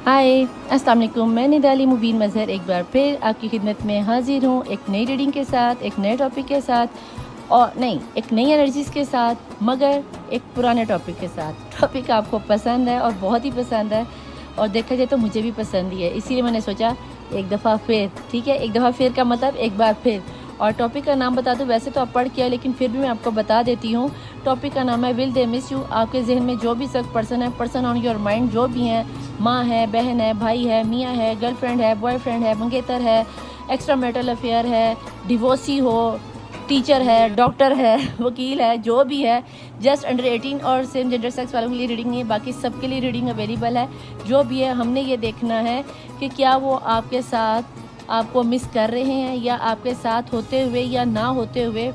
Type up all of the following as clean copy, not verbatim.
हाय अस्सलाम वालेकुम। मैं निदाली मुबीन मज़हर एक बार फिर आपकी खिदमत में हाजिर हूँ एक नई रीडिंग के साथ, एक नए टॉपिक के साथ, और नहीं, एक नई एनर्जीज़ के साथ, मगर एक पुराने टॉपिक के साथ। टॉपिक आपको पसंद है और बहुत ही पसंद है, और देखा जाए तो मुझे भी पसंद ही है, इसीलिए मैंने सोचा एक दफ़ा फिर, ठीक है, एक दफ़ा फिर का मतलब एक बार फिर। और टॉपिक का नाम बता दूं, वैसे तो आप पढ़ किया, लेकिन फिर भी मैं आपको बता देती हूँ। टॉपिक का नाम है विल दे मिस यू। आपके जहन में जो भी सब पर्सन है, पर्सन ऑन योर माइंड जो भी हैं, माँ है, बहन है, भाई है, मियाँ है, गर्लफ्रेंड है, बॉयफ्रेंड है, मंगेतर है, एक्स्ट्रा मैरिटल अफेयर है, डिवोर्सी हो, टीचर है, डॉक्टर है, वकील है, जो भी है, जस्ट अंडर 18 और सेम जेंडर सेक्स वालों के लिए रीडिंग नहीं है, बाकी सबके लिए रीडिंग अवेलेबल है। जो भी है, हमने ये देखना है कि क्या वो आपके साथ आपको मिस कर रहे हैं, या आपके साथ होते हुए या ना होते हुए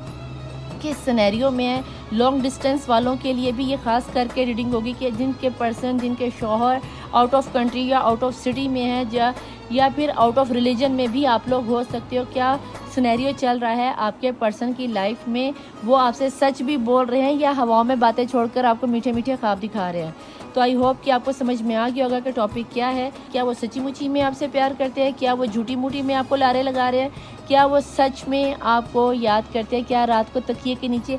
किस सिनेरियो में है। लॉन्ग डिस्टेंस वालों के लिए भी ये ख़ास करके रीडिंग होगी कि जिनके पर्सन, जिनके शौहर आउट ऑफ कंट्री या आउट ऑफ सिटी में है, या फिर आउट ऑफ रिलीजन में भी आप लोग हो सकते हो। क्या सिनेरियो चल रहा है आपके पर्सन की लाइफ में, वो आपसे सच भी बोल रहे हैं या हवाओं में बातें छोड़कर आपको मीठे मीठे ख्वाब दिखा रहे हैं। तो आई होप कि आपको समझ में आ गया होगा कि टॉपिक क्या है। क्या वो सच्ची मुची में आपसे प्यार करते हैं, क्या वो झूठी मूठी में आपको लारे लगा रहे हैं, क्या वो सच में आपको याद करते हैं, क्या रात को तकिए के नीचे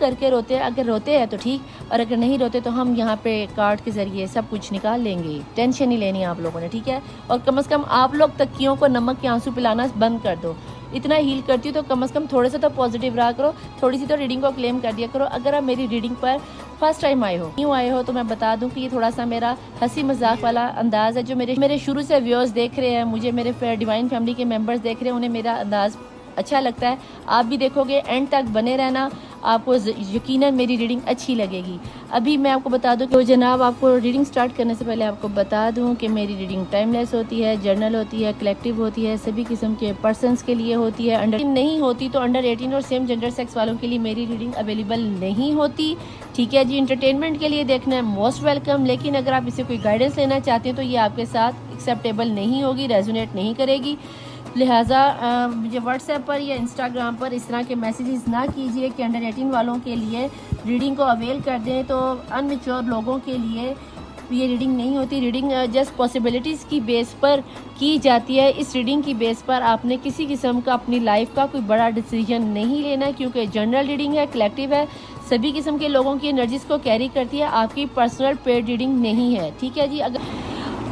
करके रोते हैं। अगर रोते हैं तो ठीक, और अगर नहीं रोते तो हम यहाँ पे कार्ड के ज़रिए सब कुछ निकाल लेंगे। टेंशन नहीं लेनी आप लोगों ने, ठीक है। और कम से कम आप लोग तकियों को नमक के आंसू पिलाना बंद कर दो। इतना हील करती हो तो कम से कम थोड़े से तो पॉजिटिव रहा करो, थोड़ी सी तो रीडिंग को क्लेम कर दिया करो। अगर आप मेरी रीडिंग पर फर्स्ट टाइम आए हो, न्यू आए हो, तो मैं बता दूं कि ये थोड़ा सा मेरा हंसी मजाक वाला अंदाज़ है। जो मेरे शुरू से व्यूअर्स देख रहे हैं, मुझे मेरे डिवाइन फैमिली के मेंबर्स देख रहे हैं, उन्हें मेरा अंदाज़ अच्छा लगता है। आप भी देखोगे, एंड तक बने रहना, आपको यकीनन मेरी रीडिंग अच्छी लगेगी। अभी मैं आपको बता दूं कि जनाब, आपको रीडिंग स्टार्ट करने से पहले आपको बता दूं कि मेरी रीडिंग टाइमलेस होती है, जर्नल होती है, कलेक्टिव होती है, सभी किस्म के पर्सनस के लिए होती है। अंडर नहीं होती तो अंडर 18 और सेम जेंडर सेक्स वालों के लिए मेरी रीडिंग अवेलेबल नहीं होती, ठीक है जी। इंटरटेनमेंट के लिए देखना है, मोस्ट वेलकम, लेकिन अगर आप इसे कोई गाइडेंस लेना चाहते हैं तो ये आपके साथ एक्सेप्टेबल नहीं होगी, रेजोनेट नहीं करेगी। लिहाजा मुझे व्हाट्सएप पर या इंस्टाग्राम पर इस तरह के मैसेजेस ना कीजिए कि अंडर 18 वालों के लिए रीडिंग को अवेल कर दें। तो अनमेच्योर लोगों के लिए ये रीडिंग नहीं होती। रीडिंग जस्ट पॉसिबिलिटीज़ की बेस पर की जाती है। इस रीडिंग की बेस पर आपने किसी किस्म का अपनी लाइफ का कोई बड़ा डिसीजन नहीं लेना है, क्योंकि जनरल रीडिंग है, कलेक्टिव है, सभी किस्म के लोगों की एनर्जीज को कैरी करती है, आपकी पर्सनल पेड रीडिंग नहीं है, ठीक है जी। अगर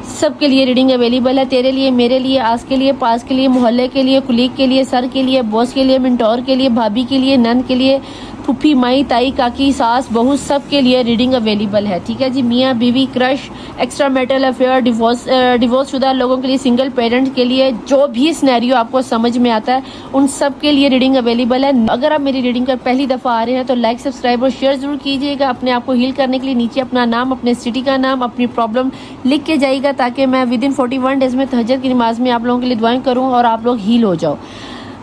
सबके लिए रीडिंग अवेलेबल है, तेरे लिए, मेरे लिए, आस के लिए, पास के लिए, मोहल्ले के लिए, कुलीग के लिए, सर के लिए, बॉस के लिए, मिंटोर के लिए, भाभी के लिए, नंद के लिए, फूफी, माई, ताई, काकी, सास, बहू, सब के लिए रीडिंग अवेलेबल है, ठीक है जी। मियाँ बीवी, crush, extra marital affair, divorce शुदा लोगों के लिए, सिंगल पेरेंट के लिए, जो भी सिनेरियो आपको समझ में आता है उन सब के लिए रीडिंग अवेलेबल है। अगर आप मेरी रीडिंग पर पहली दफ़ा आ रहे हैं तो लाइक, सब्सक्राइब और शेयर ज़रूर कीजिएगा। अपने आप को हील करने के लिए नीचे अपना नाम, अपने सिटी का नाम, अपनी प्रॉब्लम लिख के जाइएगा, ताकि मैं विद इन 41 डेज़ में तहज्जुद की नमाज में आप लोगों के लिए दुआएं करूँ और आप लोग हील हो जाओ।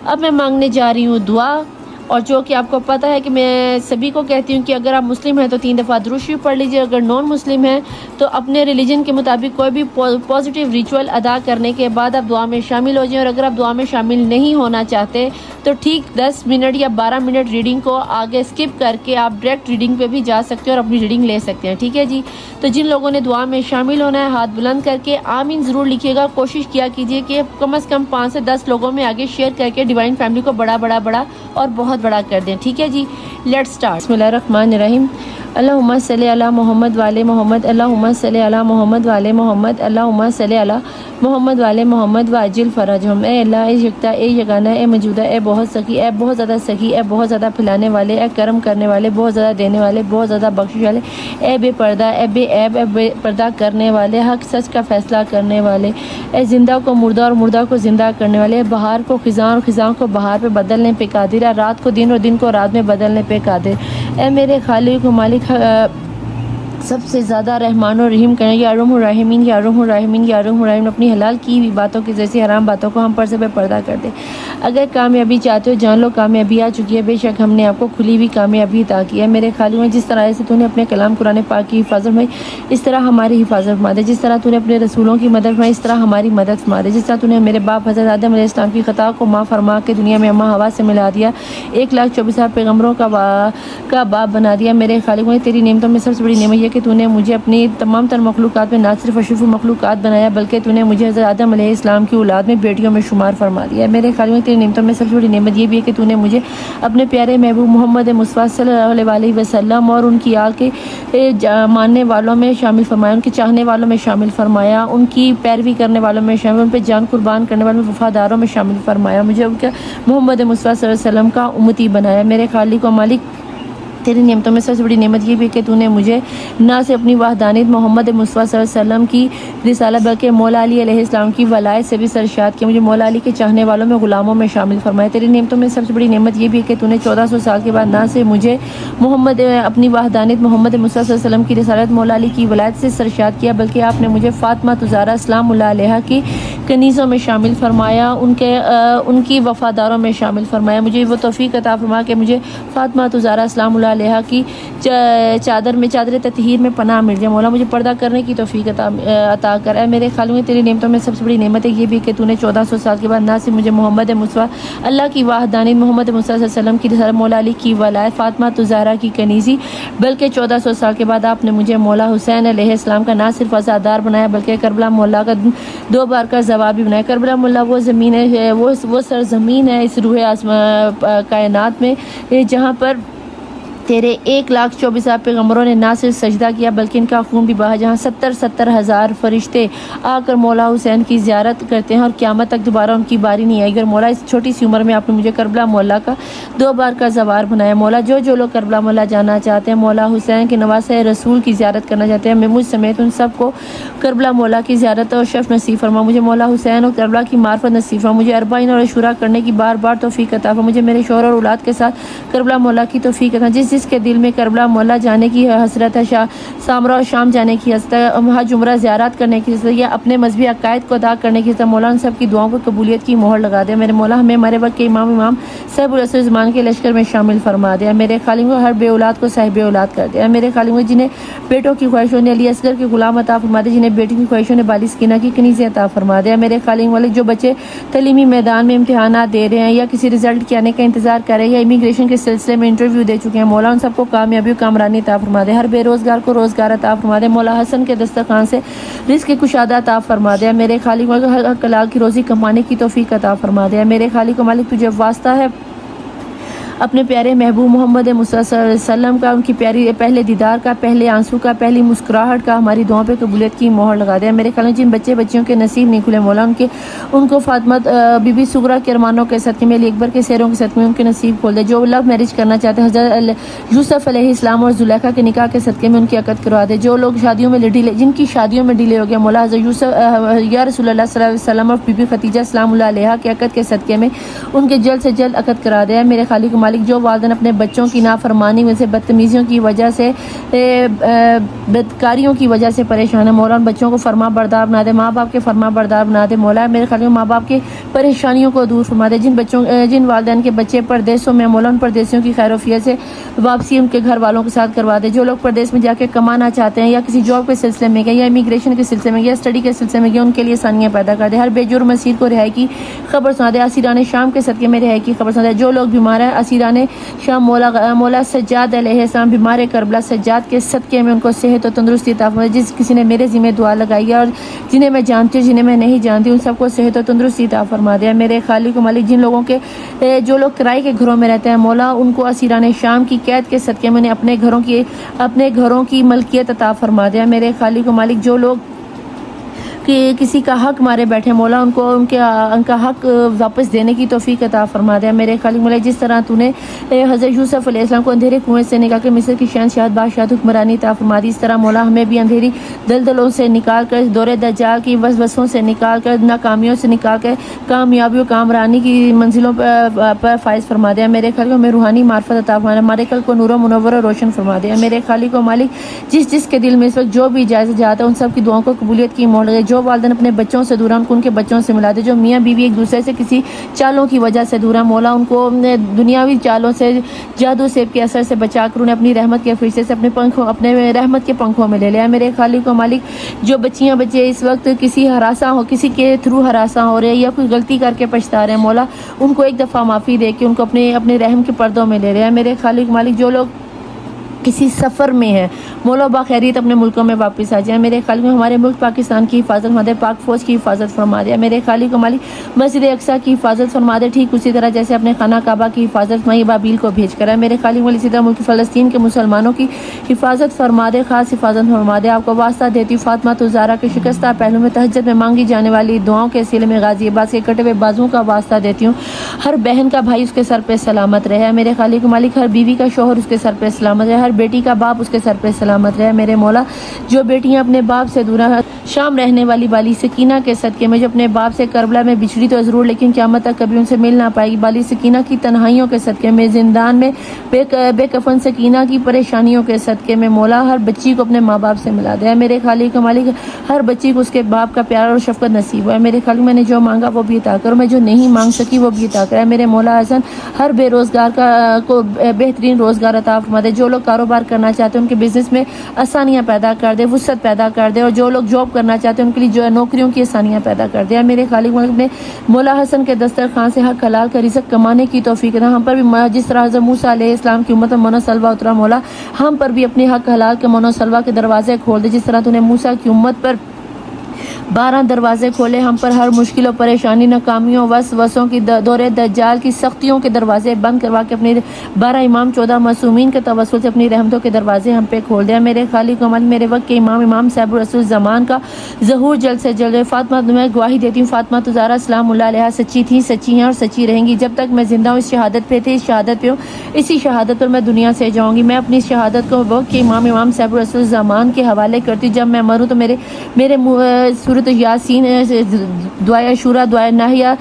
अब मैं मांगने जा रही हूँ दुआ, और जो कि आपको पता है कि मैं सभी को कहती हूँ कि अगर आप मुस्लिम हैं तो 3 दफ़ा दुरूद शरीफ पढ़ लीजिए। अगर नॉन मुस्लिम हैं तो अपने रिलीजन के मुताबिक कोई भी पॉजिटिव रिचुअल अदा करने के बाद आप दुआ में शामिल हो जाएं। और अगर आप दुआ में शामिल नहीं होना चाहते तो ठीक 10 मिनट या 12 मिनट रीडिंग को आगे स्किप करके आप डायरेक्ट रीडिंग पे भी जा सकते हैं और अपनी रीडिंग ले सकते हैं, ठीक है जी। तो जिन लोगों ने दुआ में शामिल होना है, हाथ बुलंद करके आमीन ज़रूर लिखिएगा। कोशिश किया कीजिए कि कम से कम 5 से 10 लोगों में आगे शेयर करके डिवाइन फैमिली को बड़ा और बहुत बड़ा कर दें, ठीक है जी। Let's start. बिस्मिल्लाहिर्रहमानिर्रहीम। अल्लाहुम्मा सल्ली अला मोहम्मद वाले मोहम्मद, अल्लाहुम्मा सल्ली अला मोहम्मद वाले मोहम्मद, अल्लाहुम्मा सल्ली अला मोहम्मद वाले मोहम्मद वाजिल फरजहम। ए अल्लाह, ए यकता, ए यगाना, ए मौजूदा, ए बहुत सखी, ए बहुत ज़्यादा सखी, ए बहुत ज़्यादा फैलाने वाले, ए करम करने वाले, बहुत ज़्यादा देने वाले, बहुत ज़्यादा बख्शिश वाले, ए बेपर्दा, ए बेऐब, ए बेपर्दा करने वाले, हक सच का फैसला करने वाले, ए जिंदा को मुर्दा और मुर्दा को जिंदा करने वाले, बहार को खिज़ां और खिज़ां को बहार पे बदलने पे कादिर, रात को दिन और दिन को रात में बदलने पे कादिर। ए मेरे खालिक मालिक, सबसे ज़्यादा रहमान और रहीम करने, या अर्हमुर राहिमीन, या अर्हमुर राहिमीन, या अर्हमुर राहिमीन, अपनी हलाल की हुई बातों की जैसी हराम बातों को हम पर से पर्दा कर दे। अगर कामयाबी चाहते हो जान लो कामयाबी आ चुकी है, बेशक हमने आपको खुली हुई कामयाबी अता की है। मेरे खालिक में जिस तरह से तूने अपने कलाम कुरान पाक की हिफाजत में, इस तरह हमारी हिफाजत फरमा दे। जिस तरह तूने अपने रसूलों की मदद फरमाई, इस तरह हमारी मदद फरमा दे। जिस तरह तूने मेरे बाप हज़रत आदम अलैहिस्सलाम की ख़ता को माफ़ फरमा के दुनिया में अम्मा हवा से मिला दिया, 1,24,000 पैगम्बरों का बाप बना दिया। मेरे खालिक में तेरी नेमतों में सबसे बड़ी नेमत यह कि तूने मुझे अपनी तमाम तर मखलूक़ात में ना सिर्फ अशरफ़ुल मखलूक़ात बनाया बल्कि तूने मुझे हज़रत आदम अलैहिस्सलाम की औलाद में बेटियों में शुमार फरमा दिया। मेरे ख्याल में तेरी नेमतों में सबसे बड़ी नेमत ये भी है कि तूने मुझे अपने प्यारे महबूब मोहम्मद मुस्तफ़ा सल्लल्लाहु अलैहि वसल्लम और उनकी आल के मानने वालों में शामिल फरमाया, उनके चाहने वालों में शामिल फरमाया, उनकी पैरवी करने वालों में शामिल, उन पर जान कुर्बान करने वालों में वफ़ादारों में शामिल फरमाया, मुझे उनके मोहम्मद मुस्तफ़ा सल्लल्लाहु अलैहि वसल्लम का उम्मती बनाया। मेरे खालिक व मालिक तेरी नेमतों में सबसे बड़ी नेमत ये भी है कि तूने मुझे ना से अपनी वहदानियत मोहम्मद मुस्तफ़ा सल्लल्लाहु अलैहि वसल्लम की रिसालत बल्कि मौला अली अलैहिस्सलाम की वलायत से भी सरशाद किया, मुझे मौला अली के चाहने वालों में ग़ुलामों में शामिल फरमाया। तेरी नेमतों में सबसे बड़ी नेमत ये भी है कि तूने 1400 साल के बाद ना से मुझे मोहम्मद अपनी वहदानियत मोहम्मद मुस्तफ़ा सल्लल्लाहु अलैहि वसल्लम की रिसालत मौला अली की वलायत से सरशाद किया बल्कि आपने मुझे फ़ातिमा ज़हरा सलामुल्लाह अलैहा की कनीज़ों में शामिल फरमाया, उनकी वफ़ादारों में शामिल फरमाया। मुझे वो तौफ़ीक़ अता फरमा कि मुझे फ़ातिमा ज़हरा सलामुल्लाह अलैहा की चादर ततहीर में पनाह मिल जाए। मौला मुझे पर्दा करने की तौफ़ीक़ अता कर। है मेरे ख्याल में तेरी नेमतों में सबसे बड़ी नेमत है ये भी कि तूने 1400 साल के बाद ना सिर्फ मुझे मोहम्मद मुस्तफ़ा अल्लाह की वाहदानी मोहम्मद मुस्तफ़ा सल्लल्लाहु अलैहि वसल्लम की रिसालत मौला अली की वलायत फ़ातिमा ज़हरा की कनीज़ी बल्कि 1400 साल के बाद आपने मुझे मौला हुसैन अलैहिस्सलाम का ना सिर्फ आज़ादार बनाया बल्कि करबला मौला का 2 बार का जवाब भी बनाया। करबला मौला वो ज़मीन है, वो सरज़मीन है इस रूह आसमां कायनात में जहाँ पर तेरे 1,24,000 पैगम्बरों ने ना सिर्फ सजदा किया बल्कि इनका खून भी बहा, जहाँ 70 हज़ार फरिश्ते आकर मौला हुसैन की ज़ियारत करते हैं और क़यामत तक दोबारा उनकी बारी नहीं आएगी। और मौला इस छोटी सी उम्र में आपने मुझे करबला मौला का 2 बार का ज़वार बनाया। मौला जो लोग करबला मौला जाना चाहते हैं, मौला हुसैन के नवासे रसूल की ज़ियारत करना चाहते हैं, मैं मुझ समेत उन सबको करबला मौला की ज़ियारत और शफ़ नसीब फरमा। मुझे मौला हुसैन और करबला की मार्फत नसीब फरमा। मुझे अरबाइन और अशूरा करने की बार बार तौफ़ीक़ अता फरमा। मुझे मेरे शौहर और औलाद के साथ करबला मौला की तौफ़ीक़ अता। जिसके दिल में करबला मौला जाने की हसरत है, सामरा और शाम जाने की हसरत है, हज उम्रा ज़ियारत करने की हसरत या अपने मजहबी अकायद को अदा करने की हसरत, मौला उन सब की दुआओं को कबूलियत की मोहर लगा दे। मेरे मौला हमें हमारे वक्त के इमाम साहिब उल ज़मान के लश्कर में शामिल फरमा दिया। मेरे खालिक को हर बे औलाद को साहिब औलाद कर दिया। मेरे खालिक को जिन्हें बेटों की ख्वाहिशों ने अली असगर के गुलाम अता फरमा दे, जिन्हें बेटी की ख्वाहिशों ने बालिस कीना की कनीज़ें अता फरमा दिया। मेरे खालिक वाले जो बच्चे तलीमी मैदान में इम्तिहानात दे रहे हैं या किसी रिजल्ट के आने का इंतजार कर रहे हैं या इमिग्रेशन के सिलसिले में इंटरव्यू दे चुके हैं, मौला उन सबको कामयाबी कामरानी अता फरमा दे। हर बेरोजगार को रोजगार अता फरमा दे। मौला हसन के दस्तरखान से रिज़्क़ की कुशादा अता फरमा दे। मेरे खालिक को हर कलाल की रोज़ी कमाने की तौफ़ीक़ अता फरमा दे। मेरे खालिक को मालिक तुझे वास्ता है अपने प्यारे महबूब मोहम्मद मुस्तफ़ा सल्लल्लाहु अलैहि वसल्लम का, उनकी प्यारी पहले दीदार का, पहले आंसू का, पहली मुस्कुराहट का हमारी दुआओं पे कबूलियत की मोहर लगा दे। मेरे ख्याल में जिन बच्चे बच्चियों के नसीब नहीं खुले मौला उनको फातिमा बीबी सुगरा के अरमानों के सदक़े में, अकबर के शेरों के सदक़े में उनके नसीब खोल दे। जो लव मैरिज करना चाहते हैं हज़रत यूसुफ़ अलैहिस्सलाम और ज़ुलेखा के निकाह के सदक़े में उनकी अक़द करवा दे। जो लोग शादियों में डिले, जिनकी शादियों में डिले हो गया, मौला हज़रत यूसुफ़ या रसूलुल्लाह सल्लल्लाहु अलैहि वसल्लम और बीबी खदीजा सलामुल्लाह अलैहा के अक़द के सदक़े में उनके जल्द से जल्द अक़द करा दे। मेरे खालिक मालिक जो वालिदैन अपने बच्चों की नाफरमानी में से, बदतमीज़ियों की वजह से, बदकारियों की वजह से परेशान है, मौला उन बच्चों को फरमा बरदार बना दे, माँ बाप के फरमा बरदार बना दे। मौला मेरे ख्याल में माँ बाप की परेशानियों को दूर फरमा दे। जिन वालिदैन के बच्चे परदेशों में, मौला उन परदेशियों की खैरोफियत से वापसी उनके घर वालों के साथ करवा दे। जो लोग परदेश में जाके कमाना चाहते हैं या किसी जॉब के सिलसिले में गए या इमिग्रेशन के सिलसिले में या स्टडी के सिलसिले में गए, उनके लिए आसानियाँ पैदा कर दे। हर बेजुर्म असीर को रिहाई की खबर सुना दे। असीरान शाम के सदक़े में रिहाई की खबर सुना दे। जो लोग बीमार हैं असीरान शाम मौला सज्जाद अलैहिस्सलाम बीमार करबला सज्जाद के सदक़े में उनको सेहत और तंदुरुस्ती अता फरमा। जिस किसी ने मेरे ज़िम्मे दुआ लगाई है और जिन्हें मैं जानती हूँ जिन्हें मैं नहीं जानती, उन सबको सेहत और तंदुरुस्ती अता फरमा दिया। मेरे खालिक मालिक जिन लोगों के जो लोग किराए के घरों में रहते हैं, मौला उनको असीरान शाम की कैद के सदक़े में अपने घरों की मलकियत अता फरमा दिया। मेरे खालिक मालिक जो लोग कि किसी का हक मारे बैठे, मौला उनका हक वापस देने की तौफ़ीक़ अता फरमा दिया। मेरे खालिक मौला जिस तरह तूने हज़रत यूसुफ़ अलैहिस्सलाम को अंधेरे कुएं से निकाल कर मिस्र की शहंशाह बादशाह हुक्मरानी अता फरमा दी, इस तरह मौला हमें भी अंधेरी दलदलों से निकाल कर, दौरे दज्जाल की वसवसों से निकाल कर, नाकामियों से निकाल कर कामयाबी कामरानी की मंजिलों पर फायज़ फरमा दिया। मेरे खालिक हमें रूहानी मार्फत अता फरमा, हमारे कल को नूर मुनव्वर रोशन फरमा दिया। मेरे खालिक मालिक जिसके दिल में इस वक्त जो भी इजाज़त जाता है उन सब की दुआओं को कबूलियत की मोहर लगे। जो वालिदैन अपने बच्चों से दूर हैं उनको उनके बच्चों से मिला दे। जो मियाँ बीवी एक दूसरे से किसी चालों की वजह से दूर है, मौला उनको दुनियावी चालों से, जादू सेब के असर से बचा कर उन्हें अपनी रहमत के फरिश्ते से अपने रहमत के पंखों में ले लिया। मेरे खालिक व मालिक जो बच्चियाँ बच्चे इस वक्त किसी के थ्रू हरासा हो रहे हैं या कोई गलती करके पछता रहे हैं, मौला उनको एक दफ़ा माफ़ी दे के उनको अपने रहम के पर्दों में ले रहे हैं। मेरे खालिक मालिक जो लोग किसी सफ़र में है, मौला बाखैरियत अपने मुल्कों में वापस आ जाए। मेरे खालिक हमारे मुल्क पाकिस्तान की हिफाजत फरमा दे, पाक फौज की हिफाजत फरमा दे। मेरे खालिक मालिक मस्जिद अक्सा की हिफाजत फरमा दे, ठीक उसी तरह जैसे अपने खाना काबा की हिफाजत मई बाबील को भेज कर है। मेरे खालिक मालिक इसी तरह मुल्क फ़लस्तीन के मुसलमानों की हिफाजत फरमा दे, खास हिफाजत फरमा दे। आपको वास्ता देती हूँ फातिमा तुज़ारा के शिकस्ता पहलू में तहज्जुद में मांगी जाने वाली दुआओं के सिले में गाजियाबाद के कटे हुए बाजुओं का वास्ता देती हूँ। हर बहन का भाई उसके सर पे सलामत रहे। मेरे खालिक मालिक हर बीवी का शोहर उसके सर पे सलामत रहे, हर बेटी का बाप उसके सर पे सलामत रहे। मेरे मौला जो बेटियां अपने बाप से दूर है, शाम रहने वाली बाली सकीना के सदके में जो अपने बाप से करबला में बिछड़ी तो ज़रूर लेकिन क़यामत तक कभी उनसे मिल ना पाएगी, बाली सकीना की तन्हाइयों के सदके में, जिंदान में बेकफन सकीना की परेशानियों के सदके में मौला हर बच्ची को अपने माँ बाप से मिला दे। मेरे खालिक मालिक हर बच्ची को उसके बाप का प्यार और शफकत नसीब है। मेरे खालिक मैंने जो मांगा वो भी अता कर, मैं जो नहीं मांग सकी वो भी अता कर। मेरे मौला हसन हर बेरोजगार को बेहतरीन रोजगार अता फरमा दे। जो लोग कारोबार करना चाहते हैं उनके बिजनेस में आसानियाँ पैदा कर दे, वुसअत पैदा कर दे, और जो लोग जॉब करना चाहते हैं उनके लिए जो है नौकरियों की आसानियाँ पैदा कर दे। मेरे खालिक मालिक ने मौला हसन के दस्तरखान से हक हलाल का रिज़्क़ कमाने की तौफीक दे। हम पर भी जिस तरह हज़रत मूसा अलैहिस्सलाम की उम्मत में मनो सलवा उतरा, मौला हम पर भी अपने हक हलाल के मनो सलवा के दरवाजे खोल दे। जिस तरह तूने मूसा की उम्मत पर 12 दरवाजे खोले, हम पर हर मुश्किल और परेशानी, नाकामियों, वसों की, दौरे दज्जाल की सख्तियों के दरवाजे बंद करवा के अपने 12 इमाम 14 मासूमीन के तवस्सुल से अपनी रहमतों के दरवाजे हम पे खोल दिया। मेरे खालिक कमाल मेरे वक्त के इमाम साहिब रसूल ज़मान का ज़हूर जल्द से जल्द। फातिमा मैं गवाही देती हूँ फातिमा तुज़ारा सलामुल्लाह अलैहा सच्ची थी, सच्ची हैं और सच्ची रहेंगी। जब तक मैं जिंदा हूँ इस शहादत पे थे, इस शहादत पे हूँ, इसी शहादत पर मैं दुनिया से जाऊँगी। मैं अपनी शहादत को वक्त के इमाम साहिब रसूल ज़मान के हवाले करती हूँ। जब मैं मरूँ तो मेरे सूरत यासीन, दुआ शुरा, दुआ नाहिया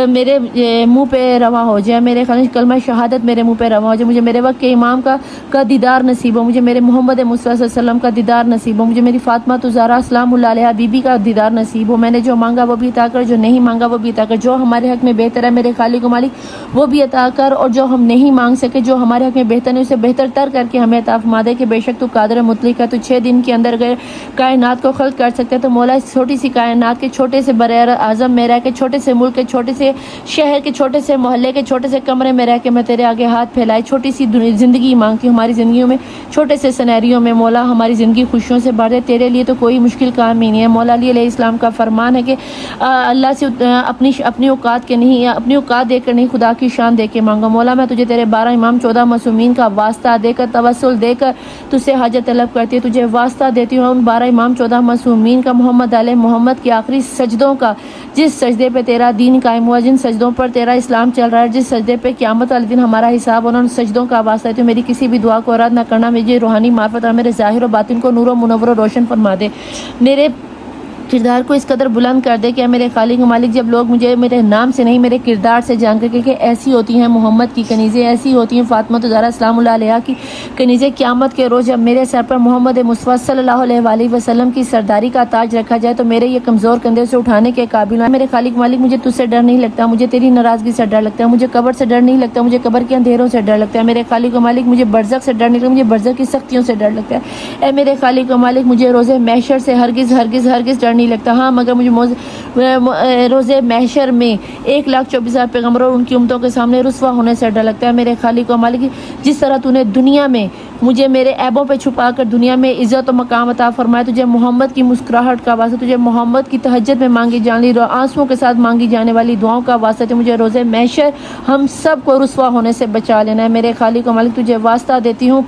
मेरे मुंह पे रवा हो जाए। मेरे खालिक कलमा शहादत मेरे मुंह पे रवा हो जाए। मुझे मेरे वक्त के इमाम का दीदार नसीब हो, मुझे मेरे मोहम्मद मुस्तफ़ा सल्लल्लाहु अलैहि वसल्लम का दीदार नसीब हो, मुझे मेरी फातिमा तुज़ारा सलामुल्लाह अलैहा बीबी का दीदार नसीब हो। मैंने जो मांगा वो भी अता कर, जो नहीं मांगा वो भी अता कर। जो हमारे हक में बेहतर है मेरे खालिक मालिक वो भी अता कर, और जो हम नहीं मांग सके, जो हमारे हक में बेहतर है उसे बेहतर तर करके हमें अता फरमा दे। कि बेशक तू कादिर मुतलिक है, तू 6 दिन के अंदर गए कायनात को खल्क कर सकते हैं। तो मौला इस छोटी सी कायनात के छोटे से बर आज़म में रह के, छोटे से मुल्क के छोटे से शहर के छोटे से मोहल्ले के छोटे से कमरे में रह के मैं तेरे आगे हाथ फैलाए छोटी सी ज़िंदगी मांगती हूँ। हमारी ज़िंदगियों में छोटे से सिनेरियो में मौला हमारी ज़िंदगी खुशियों से भर दे। तेरे लिए तो कोई मुश्किल काम ही नहीं है। मौला अली अलैहिस्सलाम का फरमान है कि अल्लाह से अपनी औकात के नहीं, अपनी औकात देकर नहीं, खुदा की शान दे के मांगो। मौला मैं तुझे तेरे 12 इमाम 14 मासूमीन का वास्ता देकर, तवस्सुल देकर तुझसे हाजत तलब करती है। तुझे वास्ता देती हूँ उन 12 इमाम 14 मासूमीन का, मोहम्मद आले मोहम्मद के आखिरी सजदों का, जिस सजदे पे तेरा दीन कायम हुआ, जिन सजदों पर तेरा इस्लाम चल रहा है, जिस सजदे पे क़यामत वाले दिन हमारा हिसाब होना, उन सजदों का वास्ता है। तो मेरी किसी भी दुआ को रद्द ना करना, मुझे रूहानी मार्फत और मेरे ज़ाहिर और बातिन को नूर व मुनव्वर और रोशन फरमा दे। मेरे किरदार को इस कदर बुलंद कर दे कि मेरे खालिक मालिक जब लोग मुझे मेरे नाम से नहीं मेरे किरदार से जान करके कि ऐसी होती हैं मोहम्मद की कनीज़ें, ऐसी होती हैं फातिमा तुज़ारा सलामुल्लाह अलैहा की कनीज़ें। क़यामत के रोज़ जब मेरे सर पर मोहम्मद मुस्तफ़ा सल्लल्लाहु अलैहि वसल्लम की सरदारी का ताज रखा जाए तो मेरे ये कमज़ोर कंधे से उठाने के काबिल है। मेरे खालिक मालिक मुझे तुझसे डर नहीं लगता, मुझे तेरी नाराज़गी से डर लगता है, मुझे कब्र से डर नहीं लगता, मुझे कब्र के अंधेरों से डर लगता है। मेरे खालिक मालिक मुझे बरज़ख से डर नहीं लगता, मुझे बरज़ख की सख्तियों से डर लगता है। मेरे खालिक मालिक मुझे रोज़े महशर से हरगिज़ हरगिज़ हरगिज़ डर नहीं लगता। हाँ, मगर मुझे रोज़े महशर में 1,24,000 पैगम्बरों और उनकी उम्मतों के सामने रुस्वा होने से डर लगता है। मेरे खालिक व मालिक जिस तरह तूने दुनिया में मुझे मेरे ऐबों पे छुपा कर दुनिया में इज़्ज़त और मकाम अता फरमाया, तुझे मोहम्मद की मुस्कुराहट का वास्ता, तुझे मोहम्मद की तहज्जुद में मांगी जाने वाली आंसुओं के साथ मांगी जाने वाली दुआओं का वास्ता, तो मुझे रोज़े महशर हम सब को रुस्वा होने से बचा लेना है। मेरे खालिक व मालिक तुझे वास्ता देती हूँ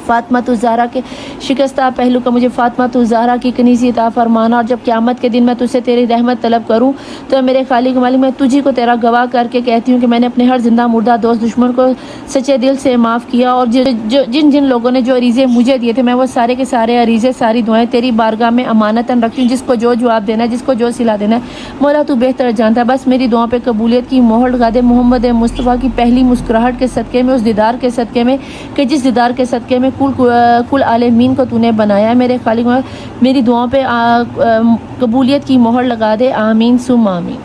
फातिमा तुज़ारा के शिकस्ता पहलू का, मुझे फातिमा तुज़ारा की कनीज़ी अता फरमाना, और जब क़यामत के दिन मैं तुझसे तेरी रहमत तलब करूं तो मेरे खालिक मालिक मैं तुझी को तेरा गवाह करके कहती हूँ कि मैंने अपने हर जिंदा मुर्दा दोस्त दुश्मन को सच्चे दिल से माफ़ किया, और जिन जिन लोगों ने जो अरीज़े मुझे दिए थे मैं वो सारे के सारे अरीज़े सारी दुआएं तेरी बारगाह में अमानतन रखती हूँ। जिसको जो जवाब देना है, जिसको जो सिला देना है मौला तू बेहतर जानता है। बस मेरी दुआओं पर कबूलियत की मोहर लगा दे मोहम्मद मुस्तफ़ा की पहली मुस्कुराहट के सदक़े में, उस दीदार के सदक़े में कि जिस दीदार के सदक़े में कुल आलमीन को तूने बनाया है। मेरे खालिक मेरी दुआओं पे कबूलियत की मोहर लगा दे, आमीन सुम आमीन।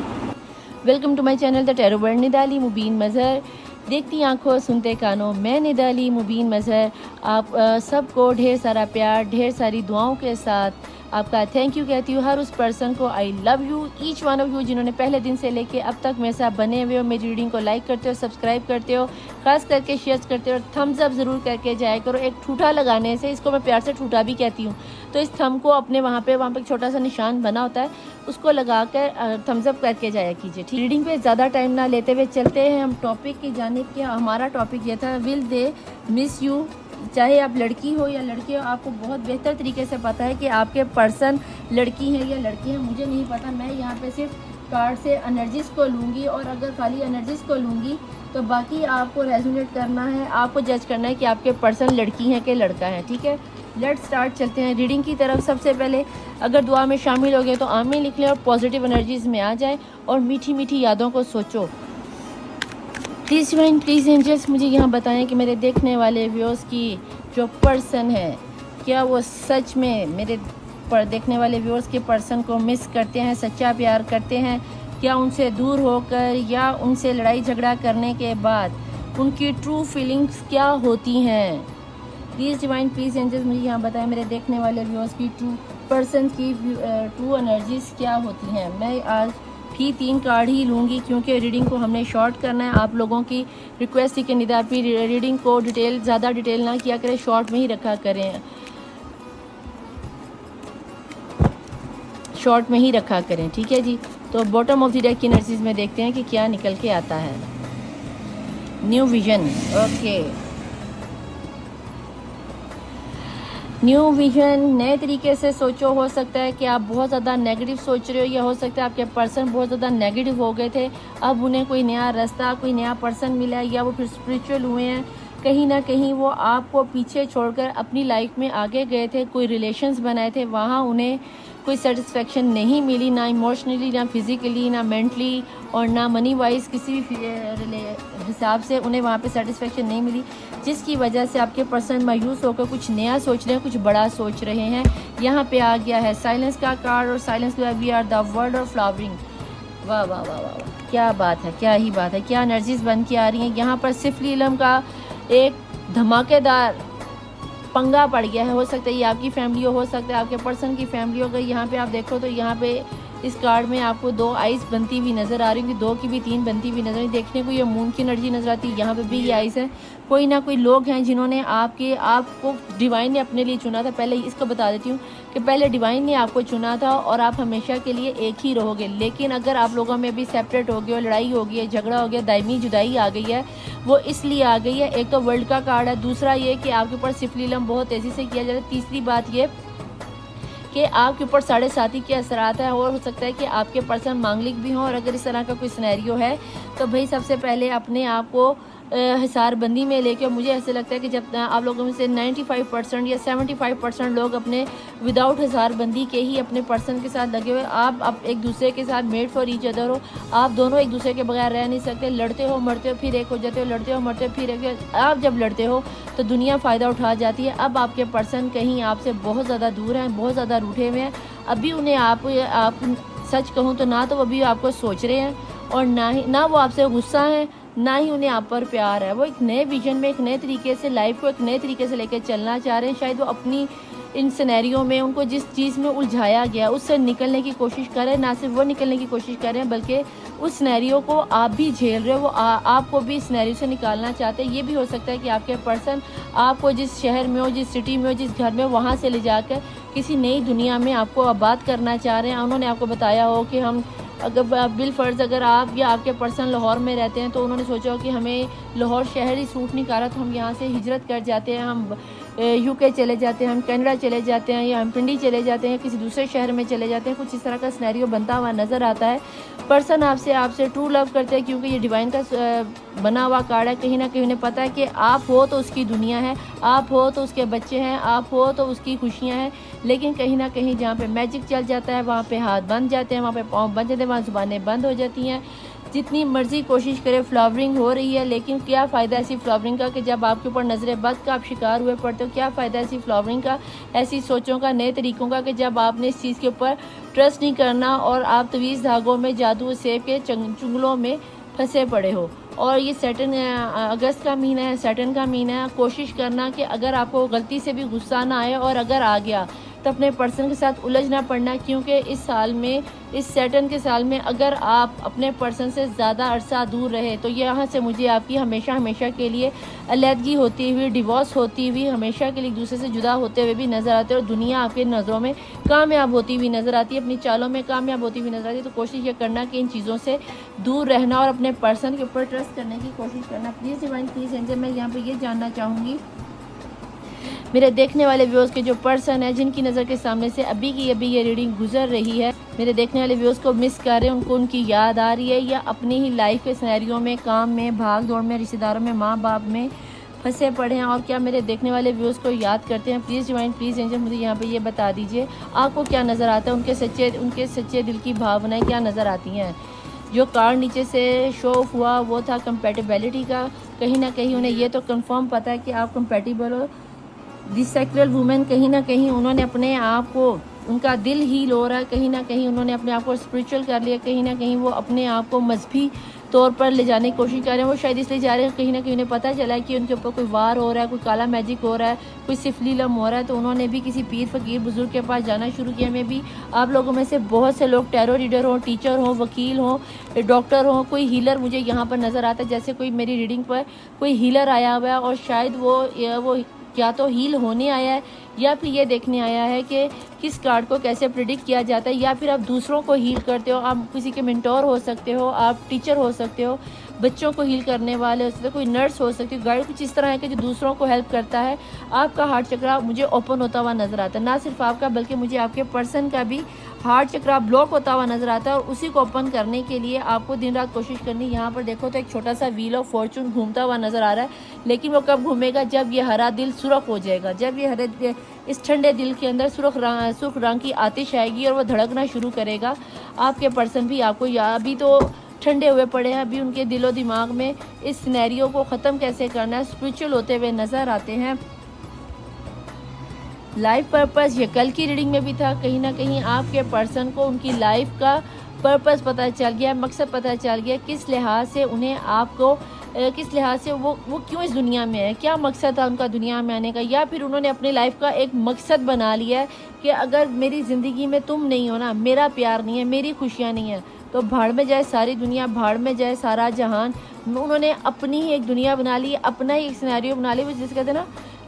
Welcome to my channel the tarot world. Nida Ali Mubeen Mazhar, देखती आंखों सुनते कानों, मैं निदा अली मुबीन मज़हर आप सबको ढेर सारा प्यार, ढेर सारी दुआओं के साथ आपका थैंक यू कहती हूँ हर उस पर्सन को। I love you each one of you जिन्होंने पहले दिन से लेके अब तक मेरे साथ बने हुए हो, मेरी रीडिंग को लाइक करते हो, सब्सक्राइब करते हो, खास करके शेयर करते हो, थम्स अप ज़रूर करके जाया करो। एक ठूठा लगाने से, इसको मैं प्यार से ठूठा भी कहती हूँ, तो इस थम को अपने वहाँ पे एक छोटा सा निशान बना होता है, उसको लगा कर थम्स अप करके जाया कीजिए। ठीक, रीडिंग पे ज़्यादा टाइम ना लेते हुए चलते हैं हम टॉपिक की जानिब। कि हमारा टॉपिक ये था, विल दे मिस यू। चाहे आप लड़की हो या लड़के हो, आपको बहुत बेहतर तरीके से पता है कि आपके पर्सन लड़की है या लड़के हैं। मुझे नहीं पता, मैं यहाँ पे सिर्फ कार्ड से एनर्जीज़ को लूँगी, और अगर खाली एनर्जीज़ को लूँगी तो बाकी आपको रेजोनेट करना है, आपको जज करना है कि आपके पर्सन लड़की हैं कि लड़का है। ठीक है, लेट्स स्टार्ट, चलते हैं रीडिंग की तरफ। सबसे पहले अगर दुआ में शामिल हो गए तो आमीन लिख लें और पॉजिटिव एनर्जीज़ में आ जाएँ और मीठी मीठी यादों को सोचो। प्लीज़ डिवाइन, प्लीज़ एंजल्स, मुझे यहाँ बताएं कि मेरे देखने वाले व्यूअर्स की जो पर्सन है, क्या वो सच में मेरे पर देखने वाले व्यूअर्स के पर्सन को मिस करते हैं, सच्चा प्यार करते हैं, क्या उनसे दूर होकर या उनसे लड़ाई झगड़ा करने के बाद उनकी ट्रू फीलिंग्स क्या होती हैं। प्लीज़ डिवाइन, प्लीज़ एंजल्स, मुझे यहाँ बताएं मेरे देखने वाले व्यूअर्स की ट्रू पर्सन की ट्रू एनर्जीज़ क्या होती हैं। मैं आज भी 3 कार्ड ही लूँगी क्योंकि रीडिंग को हमने शॉर्ट करना है। आप लोगों की रिक्वेस्ट थी कि निदा अपनी रीडिंग को ज़्यादा डिटेल ना किया करें, शॉर्ट में ही रखा करें, शॉर्ट में ही रखा करें। ठीक है जी, तो बॉटम ऑफ द डेक की एनर्जीज में देखते हैं कि क्या निकल के आता है। New vision, okay, new vision, नए तरीके से सोचो। हो सकता है कि आप बहुत ज़्यादा नेगेटिव सोच रहे हो, या हो सकता है आपके पर्सन बहुत ज़्यादा नेगेटिव हो गए थे, अब उन्हें कोई नया रास्ता, कोई नया पर्सन मिला है, या वो फिर स्पिरिचुअल हुए हैं। कहीं ना कहीं वो आपको पीछे छोड़कर अपनी लाइफ में आगे गए थे, कोई रिलेशंस बनाए थे, वहाँ उन्हें कोई सेटिस्फेक्शन नहीं मिली, ना इमोशनली, ना फिज़िकली, ना मेंटली, और ना मनी वाइज, किसी भी हिसाब से उन्हें वहाँ पे सेटिस्फेक्शन नहीं मिली, जिसकी वजह से आपके पर्सन मायूस होकर कुछ नया सोच रहे हैं, कुछ बड़ा सोच रहे हैं। यहाँ पे आ गया है साइलेंस का कार्ड, और silence we are the word of flowering. वाह वाह वाह वाह, क्या बात है, क्या ही बात है, क्या एनर्जीज बन के आ रही हैं। यहाँ पर सिफली इलम का एक धमाकेदार पंगा पड़ गया है। हो सकता है ये आपकी फैमिली हो सकता है आपके पर्सन की फैमिली हो। अगर यहाँ पे आप देखो तो यहाँ पे इस कार्ड में आपको 2 आइज़ बनती हुई नज़र आ रही होंगी, 2 की भी 3 बनती हुई नज़र, देखने को ये मून की एनर्जी नज़र आती है। यहाँ पे भी ये आइज़ है। कोई ना कोई लोग हैं जिन्होंने आपको डिवाइन ने अपने लिए चुना था। पहले इसको बता देती हूँ कि पहले डिवाइन ने आपको चुना था और आप हमेशा के लिए एक ही रहोगे। लेकिन अगर आप लोगों में भी सेपरेट हो गए हो, लड़ाई हो गई है, झगड़ा हो गया, दायमी जुदाई आ गई है, वो इसलिए आ गई है। एक तो वर्ल्ड का कार्ड है, दूसरा ये कि आपके ऊपर सिफलीलम बहुत तेज़ी से किया जा रहा है, तीसरी बात ये कि आपके ऊपर 7.5 के असरात हैं, और हो सकता है कि आपके पर्सन मांगलिक भी हों। और अगर इस तरह का कोई सिनेरियो है तो भाई सबसे पहले अपने आप को हिसारबंदी में लेके, मुझे ऐसे लगता है कि जब आप लोगों में से 95% या 75% लोग अपने विदाउट हिसारबंदी के ही अपने पर्सन के साथ लगे हुए, आप एक दूसरे के साथ मेड फॉर ईच अदर हो, आप दोनों एक दूसरे के बगैर रह नहीं सकते। लड़ते हो मरते हो फिर एक हो जाते हो, लड़ते हो मरते हो फिर एक। आप जब लड़ते हो तो दुनिया फ़ायदा उठा जाती है। अब आपके पर्सन कहीं आपसे बहुत ज़्यादा दूर हैं, बहुत ज़्यादा रूठे हुए हैं। अभी उन्हें आप सच कहूँ तो ना तो वो अभी आपको सोच रहे हैं, और ना वो आपसे गुस्सा है, ना ही उन्हें आप पर प्यार है। वो एक नए विजन में, एक नए तरीके से लाइफ को एक नए तरीके से लेकर चलना चाह रहे हैं। शायद वो अपनी इन सिनेरियो में उनको जिस चीज़ में उलझाया गया उससे निकलने की कोशिश कर रहे हैं। ना सिर्फ वो निकलने की कोशिश कर रहे हैं बल्कि उस सिनेरियो को आप भी झेल रहे हो, वो आपको भी इस सिनेरियो से निकालना चाहते हैं। ये भी हो सकता है कि आपके पर्सन आपको जिस शहर में हो, जिस सिटी में हो, जिस घर में हो, वहाँ से ले जाकर किसी नई दुनिया में आपको आबाद करना चाह रहे हैं। उन्होंने आपको बताया हो कि हम अगर बिल फर्ज अगर आप या आपके पर्सन लाहौर में रहते हैं तो उन्होंने सोचा हो कि हमें लाहौर शहर ही सूट नहीं कर रहा, तो हम यहाँ से हिजरत कर जाते हैं, हम यूके चले जाते हैं, हम कनाडा चले जाते हैं, या हम पिंडी चले जाते हैं, किसी दूसरे शहर में चले जाते हैं। कुछ इस तरह का सिनेरियो बनता हुआ नज़र आता है। पर्सन आपसे ट्रू लव करते हैं क्योंकि ये डिवाइन का बना हुआ कार्ड है। कहीं ना कहीं उन्हें पता है कि आप हो तो उसकी दुनिया है, आप हो तो उसके बच्चे हैं, आप हो तो उसकी खुशियाँ हैं। लेकिन कहीं ना कहीं जहाँ पे मैजिक चल जाता है वहाँ पे हाथ बंद जाते हैं, वहाँ पे पाँव बंद जाते हैं, वहाँ ज़ुबानें बंद हो जाती हैं। जितनी मर्जी कोशिश करे, फ्लावरिंग हो रही है, लेकिन क्या फ़ायदा ऐसी फ्लावरिंग का कि जब आपके ऊपर नज़र बद का आप शिकार हुए पड़ते हो। क्या फ़ायदा ऐसी फ्लावरिंग का, ऐसी सोचों का, नए तरीक़ों का कि जब आपने इस चीज़ के ऊपर ट्रस्ट नहीं करना और आप तवीज़ धागों में, जादू सेब के चुंगलों में फंसे पड़े हो। और ये सैटर्न अगस्त का महीना है, सैटर्न का महीना है। कोशिश करना कि अगर आपको गलती से भी गुस्सा ना आए, और अगर आ गया तो अपने पर्सन के साथ उलझ ना पड़ना, क्योंकि इस साल में, इस सैटर्न के साल में अगर आप अपने पर्सन से ज़्यादा अरसा दूर रहे तो यहाँ से मुझे आपकी हमेशा हमेशा के लिए अलहदगी होती हुई, डिवोर्स होती हुई, हमेशा के लिए एक दूसरे से जुदा होते हुए भी नज़र आते हैं और दुनिया आपके नज़रों में कामयाब होती हुई नज़र आती है, अपनी चालों में कामयाब होती हुई नज़र आती है। तो कोशिश ये करना कि इन चीज़ों से दूर रहना और अपने पर्सन के ऊपर ट्रस्ट करने की कोशिश करना। प्लीज़ डिवाइन प्लीज़ एंजल, मैं यहाँ पर ये जानना चाहूँगी मेरे देखने वाले व्यूअर्स के जो पर्सन है जिनकी नज़र के सामने से अभी की अभी ये रीडिंग गुजर रही है, मेरे देखने वाले व्यूअर्स को मिस कर रहे हैं, उनको उनकी याद आ रही है या अपनी ही लाइफ के सिनेरियो में, काम में, भाग दौड़ में, रिश्तेदारों में, माँ बाप में फंसे पड़े हैं, और क्या मेरे देखने वाले व्यूअर्स को याद करते हैं। प्लीज़ डिवाइन प्लीज़ एंजल, मुझे यहाँ पे ये बता दीजिए आपको क्या नज़र आता है, उनके सच्चे दिल की भावनाएं क्या नज़र आती हैं। जो कार्ड नीचे से शो ऑफ हुआ वो था कंपेटिबिलिटी का, कहीं ना कहीं उन्हें ये तो कंफर्म पता है कि आप कंपेटिबल हो। दिस सेक्सुअल वुमेन कहीं ना कहीं उन्होंने अपने आप को, उनका दिल हील हो रहा है, कहीं ना कहीं उन्होंने अपने आप को स्पिरिचुअल कर लिया, कहीं ना कहीं वो अपने आप को मजहबी तौर पर ले जाने की कोशिश कर रहे हैं। वो शायद इसलिए जा रहे हैं कहीं ना कहीं उन्हें पता चला है कि उनके ऊपर कोई वार हो रहा है, कोई काला मैजिक हो रहा है, कोई सिफलीलम हो रहा है, तो उन्होंने भी किसी पीर फकीर बुजुर्ग के पास जाना शुरू किया। में भी आप लोगों में से बहुत से लोग टैरो रीडर हों, टीचर हों, वकील हों, डॉक्टर हों, कोई हीलर मुझे यहाँ पर नज़र आता है, जैसे कोई मेरी रीडिंग पर कोई हीलर आया हुआ है और शायद वो या तो हील होने आया है या फिर ये देखने आया है कि किस कार्ड को कैसे प्रिडिक्ट किया जाता है, या फिर आप दूसरों को हील करते हो, आप किसी के मेंटोर हो सकते हो, आप टीचर हो सकते हो, बच्चों को हील करने वाले हो सकते हो, कोई नर्स हो सकती है, गाइड कुछ इस तरह है कि जो दूसरों को हेल्प करता है। आपका हार्ट चक्रा मुझे ओपन होता हुआ नज़र आता है, ना सिर्फ आपका बल्कि मुझे आपके पर्सन का भी हार्ट चक्रा ब्लॉक होता हुआ नज़र आता है, और उसी को ओपन करने के लिए आपको दिन रात कोशिश करनी। यहाँ पर देखो तो एक छोटा सा व्हील ऑफ फॉर्चून घूमता हुआ नज़र आ रहा है, लेकिन वो कब घूमेगा, जब ये हरा दिल सुर्ख हो जाएगा, जब ये इस ठंडे दिल के अंदर सुर्ख रंग की आतिश आएगी और वो धड़कना शुरू करेगा। आपके पर्सन भी आपको अभी तो ठंडे हुए पड़े हैं, अभी उनके दिलो दिमाग में इस सिनेरियो को ख़त्म कैसे करना है स्पिरिचुअल होते हुए नज़र आते हैं। लाइफ पर्पस ये कल की रीडिंग में भी था, कहीं ना कहीं आपके पर्सन को उनकी लाइफ का पर्पस पता चल गया, मकसद पता चल गया, किस लिहाज से उन्हें आपको किस लिहाज से वो क्यों इस दुनिया में है, क्या मकसद था उनका दुनिया में आने का, या फिर उन्होंने अपनी लाइफ का एक मकसद बना लिया है कि अगर मेरी ज़िंदगी में तुम नहीं हो ना, मेरा प्यार नहीं है, मेरी खुशियाँ नहीं है, तो भाड़ में जाए सारी दुनिया, भाड़ में जाए सारा जहान। उन्होंने अपनी ही एक दुनिया बना ली, अपना ही एक सिनेरियो बना लिया, जिसे कहते हैं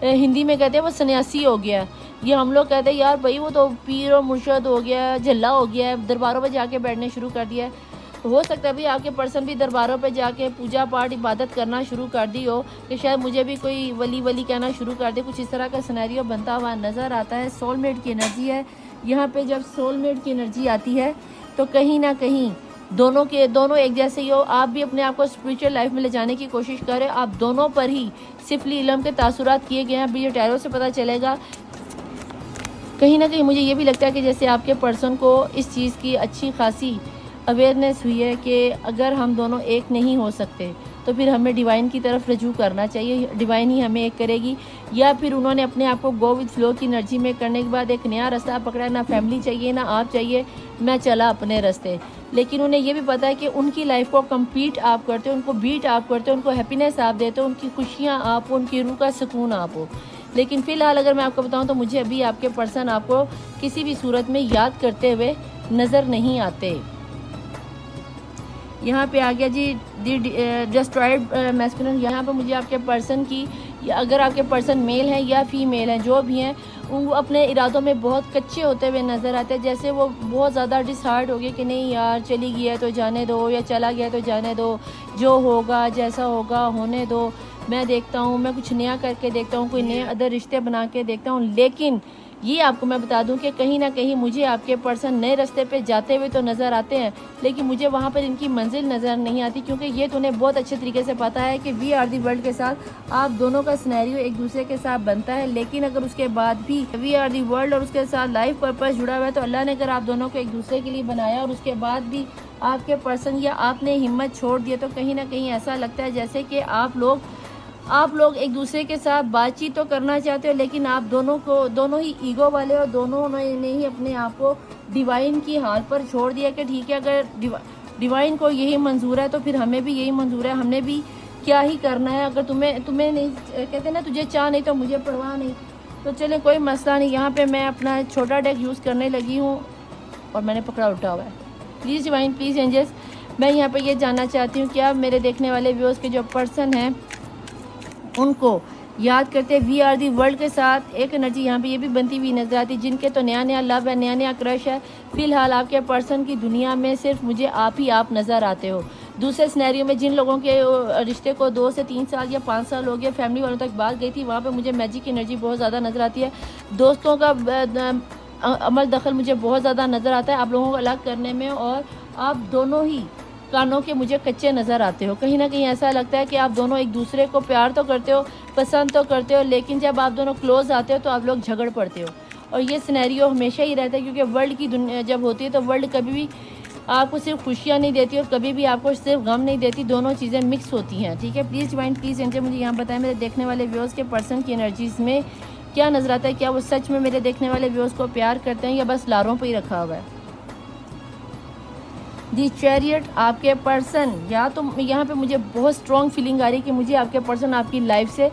ना हिंदी में कहते हैं वो सन्यासी हो गया। ये हम लोग कहते हैं यार भाई वो तो पीर और मुर्शद हो गया, झल्ला हो गया है, दरबारों पर जाके बैठने शुरू कर दिया है। तो हो सकता है भाई आपके पर्सन भी दरबारों पे जाके पूजा पाठ इबादत करना शुरू कर दी हो कि शायद मुझे भी कोई वली कहना शुरू कर दे, कुछ इस तरह का सिनेरियो बनता हुआ नज़र आता है। सोलमेट की एनर्जी है यहाँ पे, जब सोलमेट की एनर्जी आती है तो कहीं ना कहीं दोनों एक जैसे ही हो। आप भी अपने आप को स्पिरिचुअल लाइफ में ले जाने की कोशिश करें, आप दोनों पर ही सिफली इल्म के तासुरात किए गए हैं, अभी ये टैरो से पता चलेगा। कहीं ना कहीं मुझे ये भी लगता है कि जैसे आपके पर्सन को इस चीज़ की अच्छी खासी अवेयरनेस हुई है कि अगर हम दोनों एक नहीं हो सकते तो फिर हमें डिवाइन की तरफ रजू करना चाहिए, डिवाइन ही हमें एक करेगी, या फिर उन्होंने अपने आप को गो विद फ्लो की एनर्जी में करने के बाद एक नया रास्ता पकड़ा, ना फैमिली चाहिए ना आप चाहिए, मैं चला अपने रास्ते। लेकिन उन्हें ये भी पता है कि उनकी लाइफ को कंप्लीट आप करते हो, उनको बीट आप करते हो, उनको हैप्पीनेस आप देते हो, उनकी खुशियाँ आप हो, उनकी रूह का सुकून आप हो। लेकिन फ़िलहाल अगर मैं आपको बताऊँ तो मुझे अभी आपके पर्सन आपको किसी भी सूरत में याद करते हुए नज़र नहीं आते। यहाँ पे आ गया जी दी डिस्ट्रॉयड मैस्कुलिन। यहाँ पर मुझे आपके पर्सन की, अगर आपके पर्सन मेल हैं या फीमेल हैं, जो भी हैं, वो अपने इरादों में बहुत कच्चे होते हुए नज़र आते हैं, जैसे वो बहुत ज़्यादा डिसहार्ड हो गए कि नहीं यार चली गई है तो जाने दो, या चला गया तो जाने दो, जो होगा जैसा होगा होने दो, मैं देखता हूँ, मैं कुछ नया करके देखता हूँ, कोई नए अदर रिश्ते बना के देखता हूँ। लेकिन ये आपको मैं बता दूं कि कहीं ना कहीं मुझे आपके पर्सन नए रास्ते पे जाते हुए तो नज़र आते हैं, लेकिन मुझे वहाँ पर इनकी मंजिल नज़र नहीं आती, क्योंकि ये तो उन्हें बहुत अच्छे तरीके से पता है कि वी आर दी वर्ल्ड के साथ आप दोनों का सिनेरियो एक दूसरे के साथ बनता है। लेकिन अगर उसके बाद भी वी आर दी वर्ल्ड और उसके साथ लाइफ पर्पस जुड़ा हुआ है, तो अल्लाह ने अगर आप दोनों को एक दूसरे के लिए बनाया और उसके बाद भी आपके पर्सन या आपने हिम्मत छोड़ दिया, तो कहीं ना कहीं ऐसा लगता है जैसे कि आप लोग एक दूसरे के साथ बातचीत तो करना चाहते हो, लेकिन आप दोनों ही ईगो वाले और दोनों ने ही अपने आप को डिवाइन की हाल पर छोड़ दिया कि ठीक है अगर डिवाइन को यही मंजूर है तो फिर हमें भी यही मंजूर है, हमने भी क्या ही करना है, अगर तुम्हें नहीं कहते ना तुझे चाह नहीं तो मुझे परवाह नहीं। तो चलें कोई मसला नहीं। यहाँ पे मैं अपना छोटा डेक यूज़ करने लगी हूँ और मैंने पकड़ा उल्टा हुआ है। प्लीज़ डिवाइन, प्लीज़ एंजल्स, मैं यहाँ पे ये जानना चाहती हूँ कि आप मेरे देखने वाले व्यूअर्स के जो पर्सन हैं उनको याद करते वी आर दी वर्ल्ड के साथ एक एनर्जी यहाँ पे ये भी बनती हुई नजर आती है, जिनके तो नया नया लव है, नया नया क्रश है। फिलहाल आपके पर्सन की दुनिया में सिर्फ मुझे आप ही आप नज़र आते हो। दूसरे सिनेरियो में जिन लोगों के रिश्ते को 2 से 3 साल या 5 साल हो गया, फैमिली वालों तक बात गई थी, वहाँ पे मुझे मैजिक एनर्जी बहुत ज़्यादा नज़र आती है। दोस्तों का अमल दखल मुझे बहुत ज़्यादा नज़र आता है आप लोगों को अलग करने में, और आप दोनों ही कानों के मुझे कच्चे नज़र आते हो। कहीं ना कहीं ऐसा लगता है कि आप दोनों एक दूसरे को प्यार तो करते हो, पसंद तो करते हो, लेकिन जब आप दोनों क्लोज आते हो तो आप लोग झगड़ पड़ते हो। और ये सिनेरियो हमेशा ही रहता है, क्योंकि वर्ल्ड की दुनिया जब होती है तो वर्ल्ड कभी भी आपको सिर्फ खुशियाँ नहीं देती और कभी भी आपको सिर्फ गम नहीं देती, दोनों चीज़ें मिक्स होती हैं। ठीक है, प्लीज़ डिवाइन, प्लीज़ एंजल, मुझे यहाँ बताएं मेरे देखने वाले व्यूअर्स के पर्सन की एनर्जीज़ में क्या नज़र आता है। क्या वो सच में मेरे देखने वाले व्यूअर्स को प्यार करते हैं या बस लारों पर ही रखा हुआ है। दी चैरियट, आपके पर्सन, या तो यहाँ पे मुझे बहुत स्ट्रॉन्ग फीलिंग आ रही है कि मुझे आपके पर्सन आपकी लाइफ से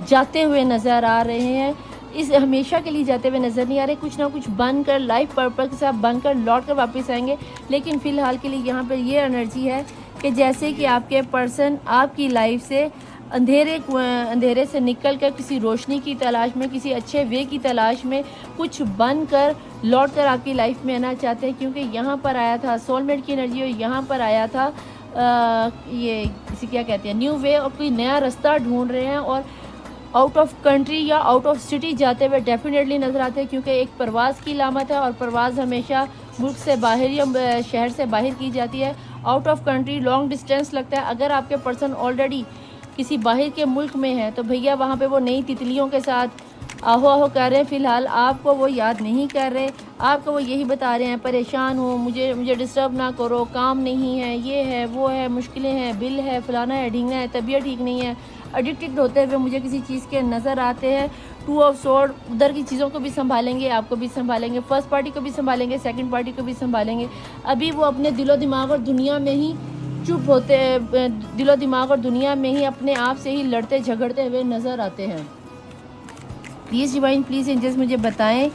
जाते हुए नज़र आ रहे हैं। इस हमेशा के लिए जाते हुए नज़र नहीं आ रहे, कुछ ना कुछ बन कर लाइफ पर्पस के साथ बन कर लौट कर वापस आएंगे। लेकिन फ़िलहाल के लिए यहाँ पर ये एनर्जी है कि जैसे कि आपके पर्सन आपकी लाइफ से अंधेरे से निकल कर किसी रोशनी की तलाश में, किसी अच्छे वे की तलाश में कुछ बन कर लौट कर आपकी लाइफ में आना चाहते हैं। क्योंकि यहाँ पर आया था सोलमेट की एनर्जी और यहाँ पर आया था ये इसे क्या कहते हैं, न्यू वे, और कोई नया रास्ता ढूंढ रहे हैं और आउट ऑफ कंट्री या आउट ऑफ सिटी जाते हुए डेफिनेटली नज़र आते हैं। क्योंकि एक प्रवास की लामत है और प्रवास हमेशा मुल्क से बाहर या शहर से बाहर की जाती है। Out of country long distance लगता है। अगर आपके पर्सन ऑलरेडी किसी बाहर के मुल्क में है तो भैया वहाँ पे वो नई तितलियों के साथ आहो आहो कर रहे हैं। फ़िलहाल आपको वो याद नहीं कर रहे, आपको वो यही बता रहे हैं परेशान हो, मुझे डिस्टर्ब ना करो, काम नहीं है, ये है वो है, मुश्किलें हैं, बिल है, फलाना है, ढींगना है, तबीयत ठीक नहीं है। एडिक्टेड होते हुए मुझे किसी चीज़ के नज़र आते हैं। 2 ऑफ सोर्ड, उधर की चीज़ों को भी संभालेंगे, आपको भी संभालेंगे, फर्स्ट पार्टी को भी संभालेंगे, सेकंड पार्टी को भी संभालेंगे। अभी वो अपने दिलो दिमाग और दुनिया में ही चुप होते, दिलो दिमाग और दुनिया में ही अपने आप से ही लड़ते झगड़ते हुए नज़र आते हैं। प्लीज़ डिवाइन, प्लीज़ एंजल्स, मुझे बताएं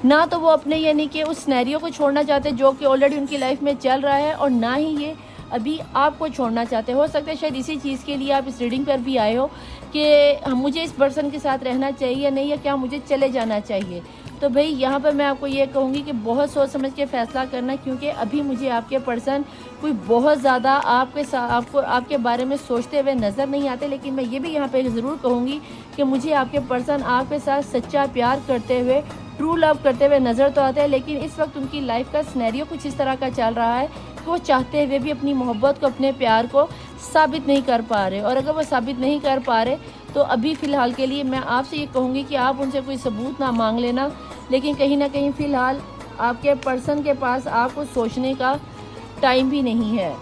ना तो वो अपने यानी कि उस सिनेरियो को छोड़ना चाहते जो कि ऑलरेडी उनकी लाइफ में चल रहा है, और ना ही ये अभी आपको छोड़ना चाहते। हो सकता है शायद इसी चीज़ के लिए आप इस रीडिंग पर भी आए हो कि मुझे इस पर्सन के साथ रहना चाहिए या नहीं, या क्या मुझे चले जाना चाहिए। तो भाई यहाँ पर मैं आपको ये कहूँगी कि बहुत सोच समझ के फ़ैसला करना, क्योंकि अभी मुझे आपके पर्सन कोई बहुत ज़्यादा आपके बारे में सोचते हुए नज़र नहीं आते। लेकिन मैं ये भी यहाँ पे ज़रूर कहूँगी कि मुझे आपके पर्सन आपके साथ सच्चा प्यार करते हुए, ट्रू लव करते हुए नज़र तो आते हैं। लेकिन इस वक्त उनकी लाइफ का सिनेरियो कुछ इस तरह का चल रहा है कि वो चाहते हुए भी अपनी मोहब्बत को, अपने प्यार को साबित नहीं कर पा रहे। और अगर वो साबित नहीं कर पा रहे तो अभी फ़िलहाल के लिए मैं आपसे ये कहूँगी कि आप उनसे कोई सबूत ना मांग लेना। लेकिन कहीं ना कहीं फ़िलहाल आपके पर्सन के पास आपको सोचने का टाइम भी नहीं है।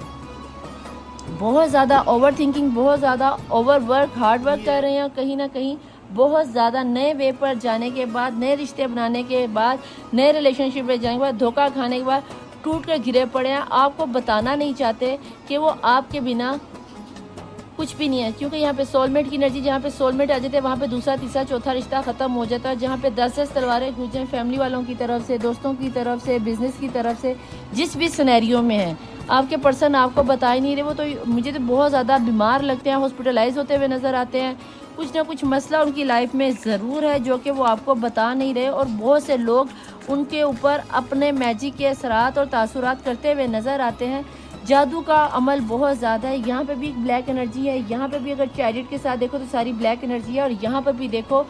बहुत ज़्यादा ओवर थिंकिंग, बहुत ज़्यादा ओवर वर्क, हार्ड वर्क कर रहे हैं। कहीं ना कहीं बहुत ज़्यादा नए वे पर जाने के बाद, नए रिश्ते बनाने के बाद, नए रिलेशनशिप में जाने के बाद, धोखा खाने के बाद टूट कर गिरे पड़े हैं। आपको बताना नहीं चाहते कि वो आपके बिना कुछ भी नहीं है। क्योंकि यहाँ पे सोलमेट की एनर्जी, जहाँ पे सोलमेट आ जाते हैं वहाँ पे दूसरा तीसरा चौथा रिश्ता ख़त्म हो जाता है। जहाँ पे 10 तलवारें गुजरें फैमिली वालों की तरफ से, दोस्तों की तरफ से, बिज़नेस की तरफ से, जिस भी सिनेरियो में है आपके पर्सन आपको बता ही नहीं रहे। वो तो मुझे तो बहुत ज़्यादा बीमार लगते हैं, हॉस्पिटलाइज होते हुए नज़र आते हैं। कुछ ना कुछ मसला उनकी लाइफ में ज़रूर है जो कि वो आपको बता नहीं रहे, और बहुत से लोग उनके ऊपर अपने मैजिक के असरात और तासुरात करते हुए नज़र आते हैं। जादू का अमल बहुत ज़्यादा है। यहाँ पे भी एक ब्लैक एनर्जी है। यहाँ पे भी अगर चैरियट के साथ देखो तो सारी ब्लैक एनर्जी है, और यहाँ पर भी देखो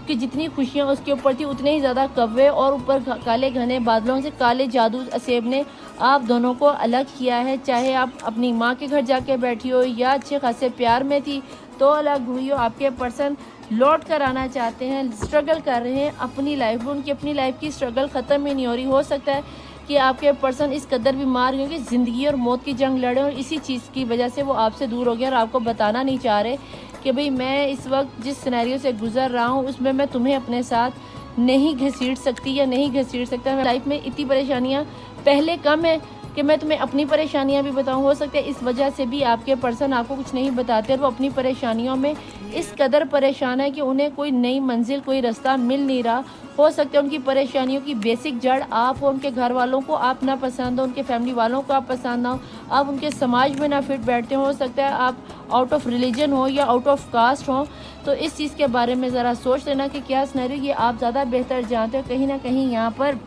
कि जितनी खुशियाँ उसके ऊपर थी उतने ही ज़्यादा कव्वे और ऊपर काले घने बादलों से काले जादू असेब ने आप दोनों को अलग किया है। चाहे आप अपनी माँ के घर जाके बैठी हो या अच्छे खासे प्यार में थी तो अलग हुई हो, आपके पर्सन लौट कर आना चाहते हैं, स्ट्रगल कर रहे हैं अपनी लाइफ में। उनकी अपनी लाइफ की स्ट्रगल ख़त्म ही नहीं हो रही। हो सकता है कि आपके पर्सन इस कदर बीमार हुए कि ज़िंदगी और मौत की जंग लड़े, और इसी चीज़ की वजह से वो आपसे दूर हो गया और आपको बताना नहीं चाह रहे कि भाई मैं इस वक्त जिस सिनेरियो से गुजर रहा हूँ उसमें मैं तुम्हें अपने साथ नहीं घसीट सकती या नहीं घसीट सकता। मेरी लाइफ में इतनी परेशानियाँ पहले कम है कि मैं तुम्हें अपनी परेशानियां भी बताऊं। हो सकता है इस वजह से भी आपके पर्सन आपको कुछ नहीं बताते और वो अपनी परेशानियों में इस कदर परेशान है कि उन्हें कोई नई मंजिल, कोई रास्ता मिल नहीं रहा। हो सकता है उनकी परेशानियों की बेसिक जड़ आप हो, उनके घर वालों को आप ना पसंद हो, उनके फैमिली वालों को आप पसंद ना हो, आप उनके समाज में ना फिट बैठते हो सकता है आप आउट ऑफ रिलीजन हो या आउट ऑफ कास्ट हो। तो इस चीज़ के बारे में ज़रा सोच लेना कि क्या सिनेरियो, ये आप ज़्यादा बेहतर जानते हो। कहीं ना कहीं यहाँ पर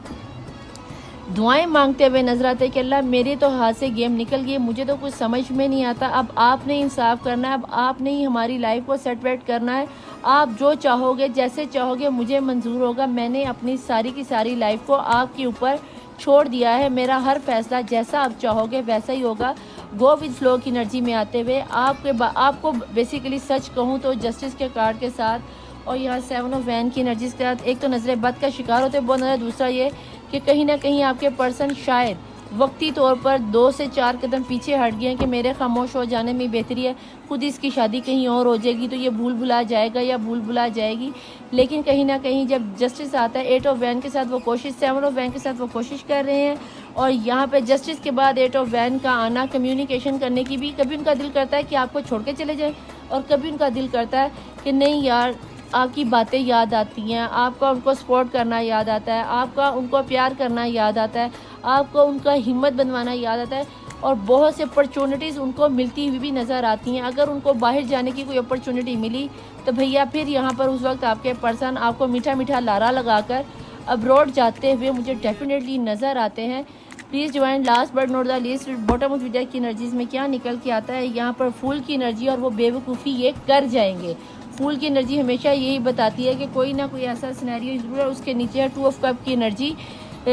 दुआएं मांगते हुए नजर आते हैं कि अल्लाह मेरे तो हाथ से गेम निकल गई, मुझे तो कुछ समझ में नहीं आता, अब आपने इंसाफ करना है, अब आपने ही हमारी लाइफ को सेट वेट करना है, आप जो चाहोगे जैसे चाहोगे मुझे मंजूर होगा। मैंने अपनी सारी की सारी लाइफ को आपके ऊपर छोड़ दिया है, मेरा हर फैसला जैसा आप चाहोगे वैसा ही होगा। गो विद फ्लो की एनर्जी में आते हुए आपको बेसिकली सच कहूँ तो जस्टिस के कार्ड के साथ और यहाँ 7 ऑफ वैन की एनर्जी के साथ एक तो नजर बद का शिकार होते हैं बहुत नजर, दूसरा ये कि कहीं ना कहीं आपके पर्सन शायद वक्ती तौर पर 2 से 4 कदम पीछे हट गए हैं कि मेरे खामोश हो जाने में बेहतरी है, खुद इसकी शादी कहीं और हो जाएगी तो ये भूल भुला जाएगा या भूल भुला जाएगी। लेकिन कहीं ना कहीं जब जस्टिस आता है 8 ऑफ वैन के साथ वो कोशिश, 7 ऑफ वैन के साथ वो कोशिश कर रहे हैं और यहाँ पे जस्टिस के बाद 8 ऑफ वैन का आना कम्युनिकेशन करने की भी, कभी उनका दिल करता है कि आपको छोड़ के चले जाएं और कभी उनका दिल करता है कि नहीं यार आपकी बातें याद आती हैं, आपका उनको सपोर्ट करना याद आता है, आपका उनको प्यार करना याद आता है, आपको उनका हिम्मत बनवाना याद आता है और बहुत से अपॉर्चुनिटीज़ उनको मिलती हुई भी नज़र आती हैं। अगर उनको बाहर जाने की कोई अपॉर्चुनिटी मिली तो भैया फिर यहाँ पर उस वक्त आपके पर्सन आपको मीठा मीठा लारा लगाकर अब्रॉड जाते हुए मुझे डेफिनेटली नज़र आते हैं। Please join last but not the least bottom of video की एनर्जीज़ में क्या निकल के आता है। यहाँ पर फूल की एनर्जी और वो बेवकूफ़ी ये कर जाएंगे। फूल की एनर्जी हमेशा यही बताती है कि कोई ना कोई ऐसा सिनेरियो ज़रूर है। उसके नीचे है 2 ऑफ कप की एनर्जी।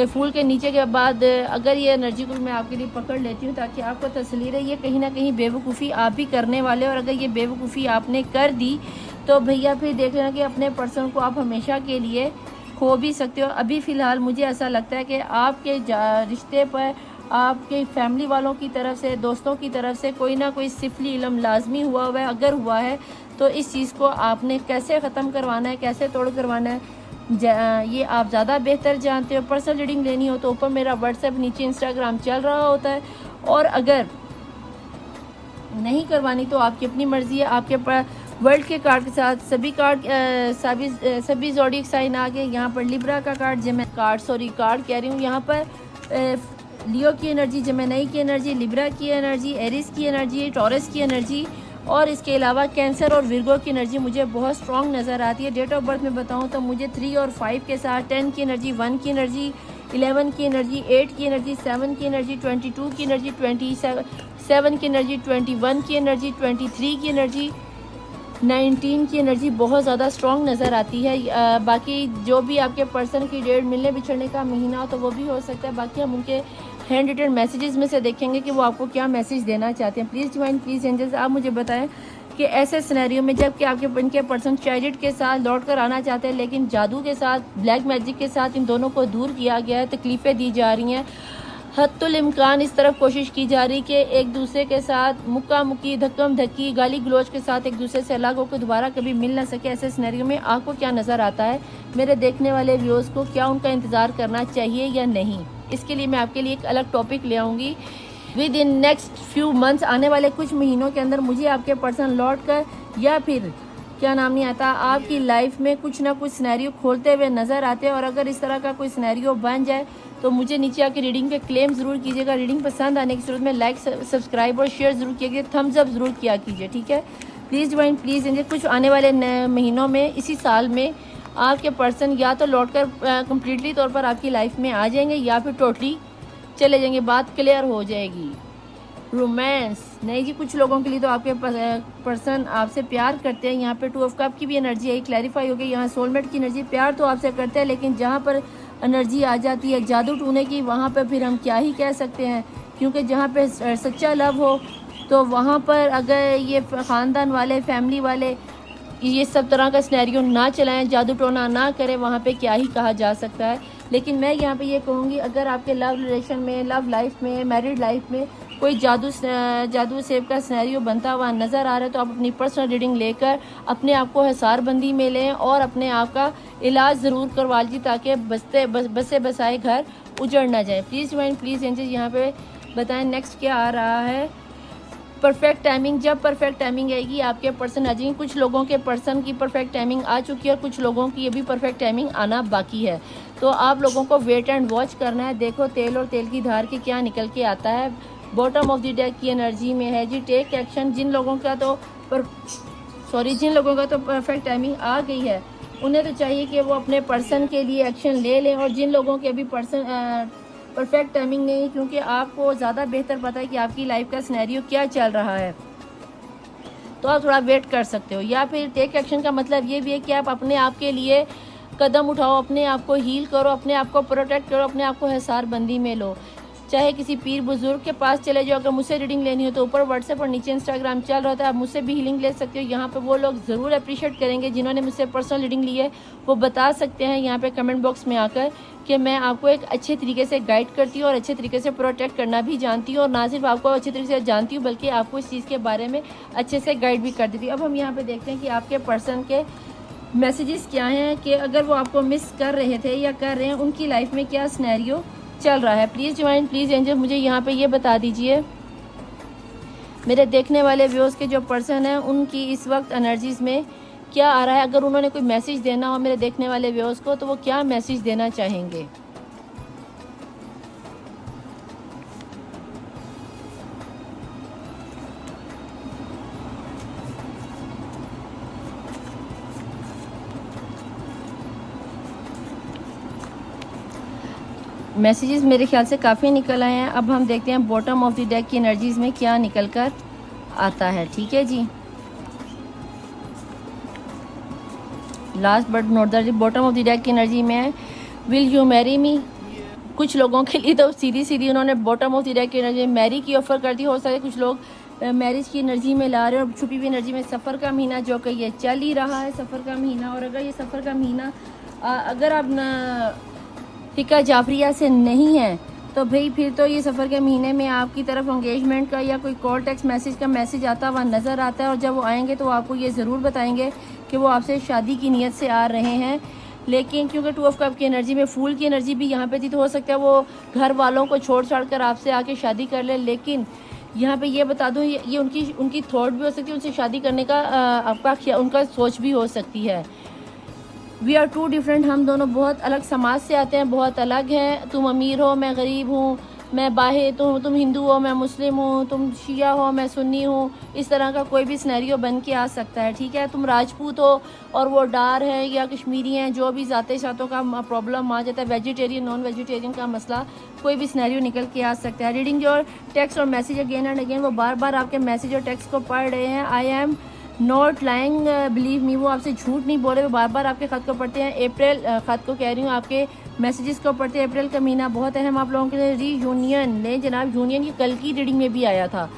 फूल के नीचे के बाद अगर ये एनर्जी को मैं आपके लिए पकड़ लेती हूँ ताकि आपको तसल्ली रहे, ये कहीं ना कहीं बेवकूफ़ी आप ही करने वाले और अगर ये बेवकूफ़ी आपने कर दी तो भैया फिर देख लेना कि अपने पर्सन को आप हमेशा के लिए खो भी सकते हो। अभी फ़िलहाल मुझे ऐसा लगता है कि आपके रिश्ते पर आपके फैमिली वालों की तरफ से, दोस्तों की तरफ से कोई ना कोई सिफली इल्म लाजमी हुआ है। अगर हुआ है तो इस चीज़ को आपने कैसे ख़त्म करवाना है, कैसे तोड़ करवाना है, ये आप ज़्यादा बेहतर जानते हो। पर्सनल रीडिंग लेनी हो तो ऊपर मेरा व्हाट्सएप, नीचे इंस्टाग्राम चल रहा होता है और अगर नहीं करवानी तो आपकी अपनी मर्ज़ी है। आपके पास वर्ल्ड के कार्ड के साथ सभी कार्ड सभी ज़ोडिएक साइन आ गए। यहाँ पर लिब्रा का कार्ड कार्ड कह रही हूँ, यहाँ पर लियो की एनर्जी, जेमिनी की एनर्जी, लिब्रा की एनर्जी, एरिस की एनर्जी, टॉरस की एनर्जी और इसके अलावा कैंसर और विर्गो की एनर्जी मुझे बहुत स्ट्रॉन्ग नज़र आती है। डेट ऑफ बर्थ में बताऊं तो मुझे 3 और 5 के साथ 10 की एनर्जी, 1 की एनर्जी, 11 की एनर्जी, 8 की एनर्जी, 7 की एनर्जी, 22 की एनर्जी, 27 की एनर्जी, 21 की एनर्जी, 23 की एनर्जी, 19 की एनर्जी बहुत ज़्यादा स्ट्रॉन्ग नज़र आती है। बाकी जो भी आपके पर्सन की डेट मिलने बिछड़ने का महीना हो तो वो भी हो सकता है। बाकी हम उनके हैंड रिटन मैसेजेस में से देखेंगे कि वो आपको क्या मैसेज देना चाहते हैं। प्लीज़ ज्वाइन, प्लीज़ एंजल्स, आप मुझे बताएं कि ऐसे सिनेरियो में जब कि आपके इनके पर्सन चैरिट के साथ लौट कर आना चाहते हैं लेकिन जादू के साथ, ब्लैक मैजिक के साथ इन दोनों को दूर किया गया है, तकलीफ़ें दी जा रही हैं, हत्तुल इम्कान इस तरफ कोशिश की जा रही कि एक दूसरे के साथ मुक्का मुक्की, धक्कम धक्की, गाली गलोच के साथ एक दूसरे से अलग होकर दोबारा कभी मिल ना सके। ऐसे सिनेरियो में आपको क्या नज़र आता है? मेरे देखने वाले व्यूअर्स को क्या उनका इंतज़ार करना चाहिए या नहीं? इसके लिए मैं आपके लिए एक अलग टॉपिक ले आऊँगी। With in next few months, आने वाले कुछ महीनों के अंदर मुझे आपके पर्सन लौट कर या फिर क्या नाम नहीं आता, आपकी लाइफ में कुछ ना कुछ सिनेरियो खोलते हुए नज़र आते हैं। और अगर इस तरह का कोई सिनेरियो बन जाए तो मुझे नीचे आके रीडिंग पे क्लेम ज़रूर कीजिएगा। रीडिंग पसंद आने की सूरत में लाइक, सब्सक्राइब और शेयर ज़रूर कीजिए, थम्स अप ज़रूर किया कीजिए, ठीक है। Please join, please angel. कुछ आने वाले महीनों में, इसी साल में आपके पर्सन या तो लौट कर कम्प्लीटली तौर पर आपकी लाइफ में आ जाएंगे या फिर टोटली चले जाएंगे, बात क्लियर हो जाएगी। रोमांस नहीं जी, कुछ लोगों के लिए तो आपके पर्सन आपसे प्यार करते हैं। यहाँ पे 2 ऑफ कप की भी एनर्जी है, क्लैरिफाई हो गई। यहाँ सोलमेट की एनर्जी, प्यार तो आपसे करते हैं लेकिन जहाँ पर एनर्जी आ जाती है जादू टूने की, वहाँ पर फिर हम क्या ही कह सकते हैं, क्योंकि जहाँ पे सच्चा लव हो तो वहाँ पर अगर ये ख़ानदान वाले, फैमिली वाले ये सब तरह का सिनेरियो ना चलाएं, जादू टोना ना करें, वहाँ पे क्या ही कहा जा सकता है। लेकिन मैं यहाँ पे ये कहूँगी, अगर आपके लव रिलेशन में, लव लाइफ में, मैरिड लाइफ में कोई जादू सेब का सिनेरियो बनता हुआ नज़र आ रहा है तो आप अपनी पर्सनल रीडिंग लेकर अपने आप को हिसारबंदी में लें और अपने आप का इलाज ज़रूर करवा लीजिए ताकि बसे बसाए घर उजड़ ना जाए। Please join, please angel. यहाँ पे बताएं नेक्स्ट क्या आ रहा है। परफेक्ट टाइमिंग, जब परफेक्ट टाइमिंग आएगी आपके पर्सन आ जाएंगे। कुछ लोगों के पर्सन की परफेक्ट टाइमिंग आ चुकी है और कुछ लोगों की अभी परफेक्ट टाइमिंग आना बाकी है। तो आप लोगों को वेट एंड वॉच करना है। देखो तेल और तेल की धार के क्या निकल के आता है। बॉटम ऑफ द डेक की एनर्जी में है जी टेक एक्शन। जिन लोगों का तो परफेक्ट टाइमिंग आ गई है उन्हें तो चाहिए कि वो अपने पर्सन के लिए एक्शन ले लें। और जिन लोगों के अभी परफेक्ट टाइमिंग नहीं, क्योंकि आपको ज़्यादा बेहतर पता है कि आपकी लाइफ का सिनेरियो क्या चल रहा है, तो आप थोड़ा वेट कर सकते हो। या फिर टेक एक्शन का मतलब ये भी है कि आप अपने आप के लिए कदम उठाओ, अपने आप को हील करो, अपने आप को प्रोटेक्ट करो, अपने आप को हिसार बंदी में लो। चाहे किसी पीर बुजुर्ग के पास चले जाओ। अगर मुझसे रीडिंग लेनी हो तो ऊपर व्हाट्सएप और नीचे इंस्टाग्राम चल रहा था, आप मुझसे भी हीलिंग ले सकते हो। यहाँ पे वो लोग ज़रूर अप्रिशिएट करेंगे जिन्होंने मुझसे पर्सनल रीडिंग ली है। वो बता सकते हैं यहाँ पे कमेंट बॉक्स में आकर कि मैं आपको एक अच्छे तरीके से गाइड करती हूँ और अच्छे तरीके से प्रोटेक्ट करना भी जानती हूँ। और ना सिर्फ आपको अच्छे तरीके से जानती हूँ बल्कि आपको इस चीज़ के बारे में अच्छे से गाइड भी कर देती हूँ। अब हम यहाँ पर देखते हैं कि आपके पर्सन के मैसेजेस क्या हैं, कि अगर वो आपको मिस कर रहे थे या कर रहे हैं, उनकी लाइफ में क्या सिनेरियो चल रहा है। प्लीज़ ज्वाइन, प्लीज़ एंजल, मुझे यहाँ पे ये बता दीजिए मेरे देखने वाले व्यूअर्स के जो पर्सन हैं उनकी इस वक्त एनर्जीज़ में क्या आ रहा है। अगर उन्होंने कोई मैसेज देना हो मेरे देखने वाले व्यूअर्स को तो वो क्या मैसेज देना चाहेंगे। मैसेजेस मेरे ख्याल से काफ़ी निकल आए हैं। अब हम देखते हैं बॉटम ऑफ द डेक की एनर्जीज़ में क्या निकल कर आता है। ठीक है जी, last but not the bottom of the deck की एनर्जी में है विल यू मैरी मी। कुछ लोगों के लिए तो सीधी सीधी उन्होंने बॉटम ऑफ द डेक की एनर्जी मैरी की ऑफ़र कर दी। हो सकता है कुछ लोग मैरिज की एनर्जी में ला रहे हैं और छुपी हुई एनर्जी में सफ़र का महीना जो कि ये चल ही रहा है, सफ़र का महीना। और अगर ये सफ़र का महीना अगर आप फ़िका जाफरिया से नहीं है तो भाई फिर तो ये सफ़र के महीने में आपकी तरफ एंगेजमेंट का या कोई कॉल टेक्स्ट मैसेज का मैसेज आता हुआ नज़र आता है। और जब वो आएंगे तो वो आपको ये ज़रूर बताएंगे कि वो आपसे शादी की नीयत से आ रहे हैं। लेकिन क्योंकि 2 ऑफ कप की एनर्जी में फूल की एनर्जी भी यहाँ पे थी, तो हो सकता है वो घर वालों को छोड़ छाड़ कर आपसे आके शादी कर ले। लेकिन यहाँ पे ये बता दूँ ये उनकी थॉट भी हो सकती है, उनसे शादी करने का आपका उनका सोच भी हो सकती है। वी आर टू डिफरेंट, हम दोनों बहुत अलग समाज से आते हैं, बहुत अलग हैं। तुम अमीर हो, मैं गरीब हूँ, मैं बाहे तुम हिंदू हो, मैं मुस्लिम हूँ, तुम शिया हो, मैं सुन्नी हूँ। इस तरह का कोई भी सिनेरियो बन के आ सकता है। ठीक है, तुम राजपूत हो और वो डार है या कश्मीरी हैं, जो भी ज़ाते शातों का प्रॉब्लम आ जाता है, वेजिटेरियन नॉन वेजिटेरियन का मसला, कोई भी सिनेरियो निकल के आ सकता है। रीडिंग योर टेक्स्ट और मैसेज अगेन एंड अगेन, वो बार बार आपके मैसेज और टेक्स्ट को पढ़ रहे हैं। I am not lying believe me, वो आपसे झूठ नहीं बोले, वो बार बार आपके ख़त को पढ़ते हैं। अप्रैल ख़त को कह रही हूँ, आपके मैसेजेस को पढ़ते हैं। अप्रैल का महीना बहुत अहम आप लोगों के लिए। रीयूनियन ले जनाब, यूनियन की कल की रीडिंग में भी आया था,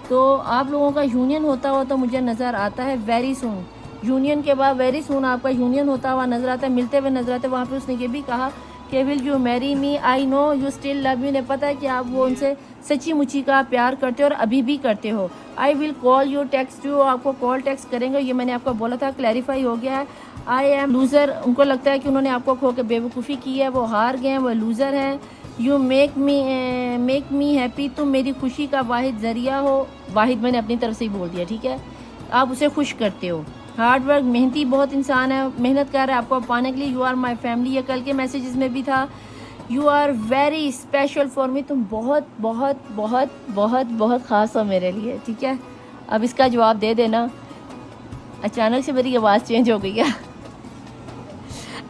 तो आप लोगों का यूनियन होता हुआ तो मुझे नज़र आता है वेरी सून। यूनियन के बाद वेरी सून आपका यूनियन होता हुआ नज़र आता है, मिलते हुए नज़र आते हैं। वहाँ पर उसने ये भी कहा कि will you marry me, I know you still love you, ने पता है कि आप वो उनसे सच्ची मुच्ची का प्यार करते हो और अभी भी करते हो। I will call you text you, आपको कॉल टेक्स्ट करेंगे, ये मैंने आपको बोला था, क्लैरिफाई हो गया है। आई एम लूज़र, उनको लगता है कि उन्होंने आपको खो के बेवकूफ़ी की है, वो हार गए हैं, वो लूज़र हैं। यू मेक मी हैप्पी, तुम मेरी खुशी का वाहिद ज़रिया हो। वाहिद मैंने अपनी तरफ से ही बोल दिया, ठीक है, आप उसे खुश करते हो। हार्ड वर्क, मेहनती बहुत इंसान है, मेहनत कर रहा है आपको पाने के लिए। यू आर माई फैमिली, ये कल के मैसेजेस में भी था। You are very special for me, तुम बहुत बहुत बहुत बहुत बहुत ख़ास हो मेरे लिए। ठीक है, अब इसका जवाब दे देना। अचानक से मेरी आवाज़ चेंज हो गई है।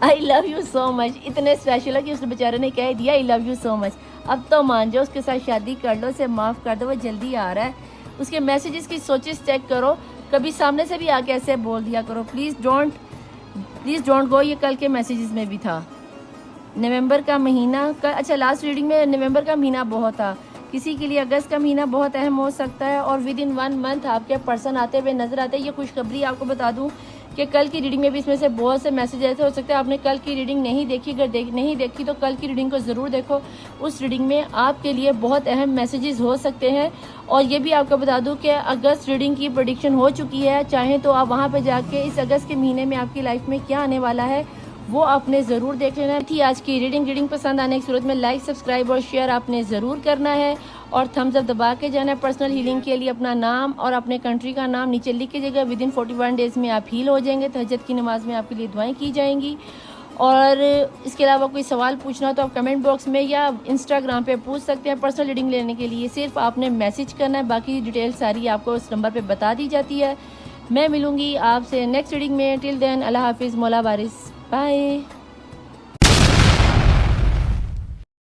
I love you so much, इतने स्पेशल है कि उस बेचारे ने कह दिया I love you so much. अब तो मान जाओ, उसके साथ शादी कर लो, उसे माफ़ कर दो, वो जल्दी आ रहा है। उसके मैसेजेस की सोचेस चेक करो, कभी सामने से भी आके ऐसे बोल दिया करो, प्लीज़ डोंट गो। ये कल के मैसेजेस में भी था। नवंबर का महीना का, अच्छा लास्ट रीडिंग में नवंबर का महीना बहुत था, किसी के लिए अगस्त का महीना बहुत अहम हो सकता है। और विद इन 1 मंथ आपके पर्सन आते हुए नजर आते हैं। ये खुशखबरी आपको बता दूं कि कल की रीडिंग में भी इसमें से बहुत से मैसेज ऐसे हो सकते हैं आपने कल की रीडिंग नहीं देखी। अगर नहीं देखी तो कल की रीडिंग को ज़रूर देखो, उस रीडिंग में आपके लिए बहुत अहम मैसेजेस हो सकते हैं। और ये भी आपको बता दूं कि अगस्त रीडिंग की प्रेडिक्शन हो चुकी है, चाहे तो आप वहाँ पर जाके इस अगस्त के महीने में आपकी लाइफ में क्या आने वाला है वो आपने ज़रूर देख लेना थी। आज की रीडिंग पसंद आने की सूरत में लाइक, सब्सक्राइब और शेयर आपने ज़रूर करना है और थम्स अप दबा के जाना है। पर्सनल हीलिंग के लिए अपना नाम और अपने कंट्री का नाम नीचे लिख के जगह विदिन 41 डेज़ में आप हील हो जाएंगे। तहज्जुद की नमाज में आपके लिए दुआएं की जाएंगी। और इसके अलावा कोई सवाल पूछना हो तो आप कमेंट बॉक्स में या इंस्टाग्राम पे पूछ सकते हैं। पर्सनल रीडिंग लेने के लिए सिर्फ आपने मैसेज करना है, बाकी डिटेल सारी आपको उस नंबर पे बता दी जाती है। मैं मिलूँगी आपसे नेक्स्ट रीडिंग में। टिल देन अल्लाह हाफिज़, मौला वारिस, बाय।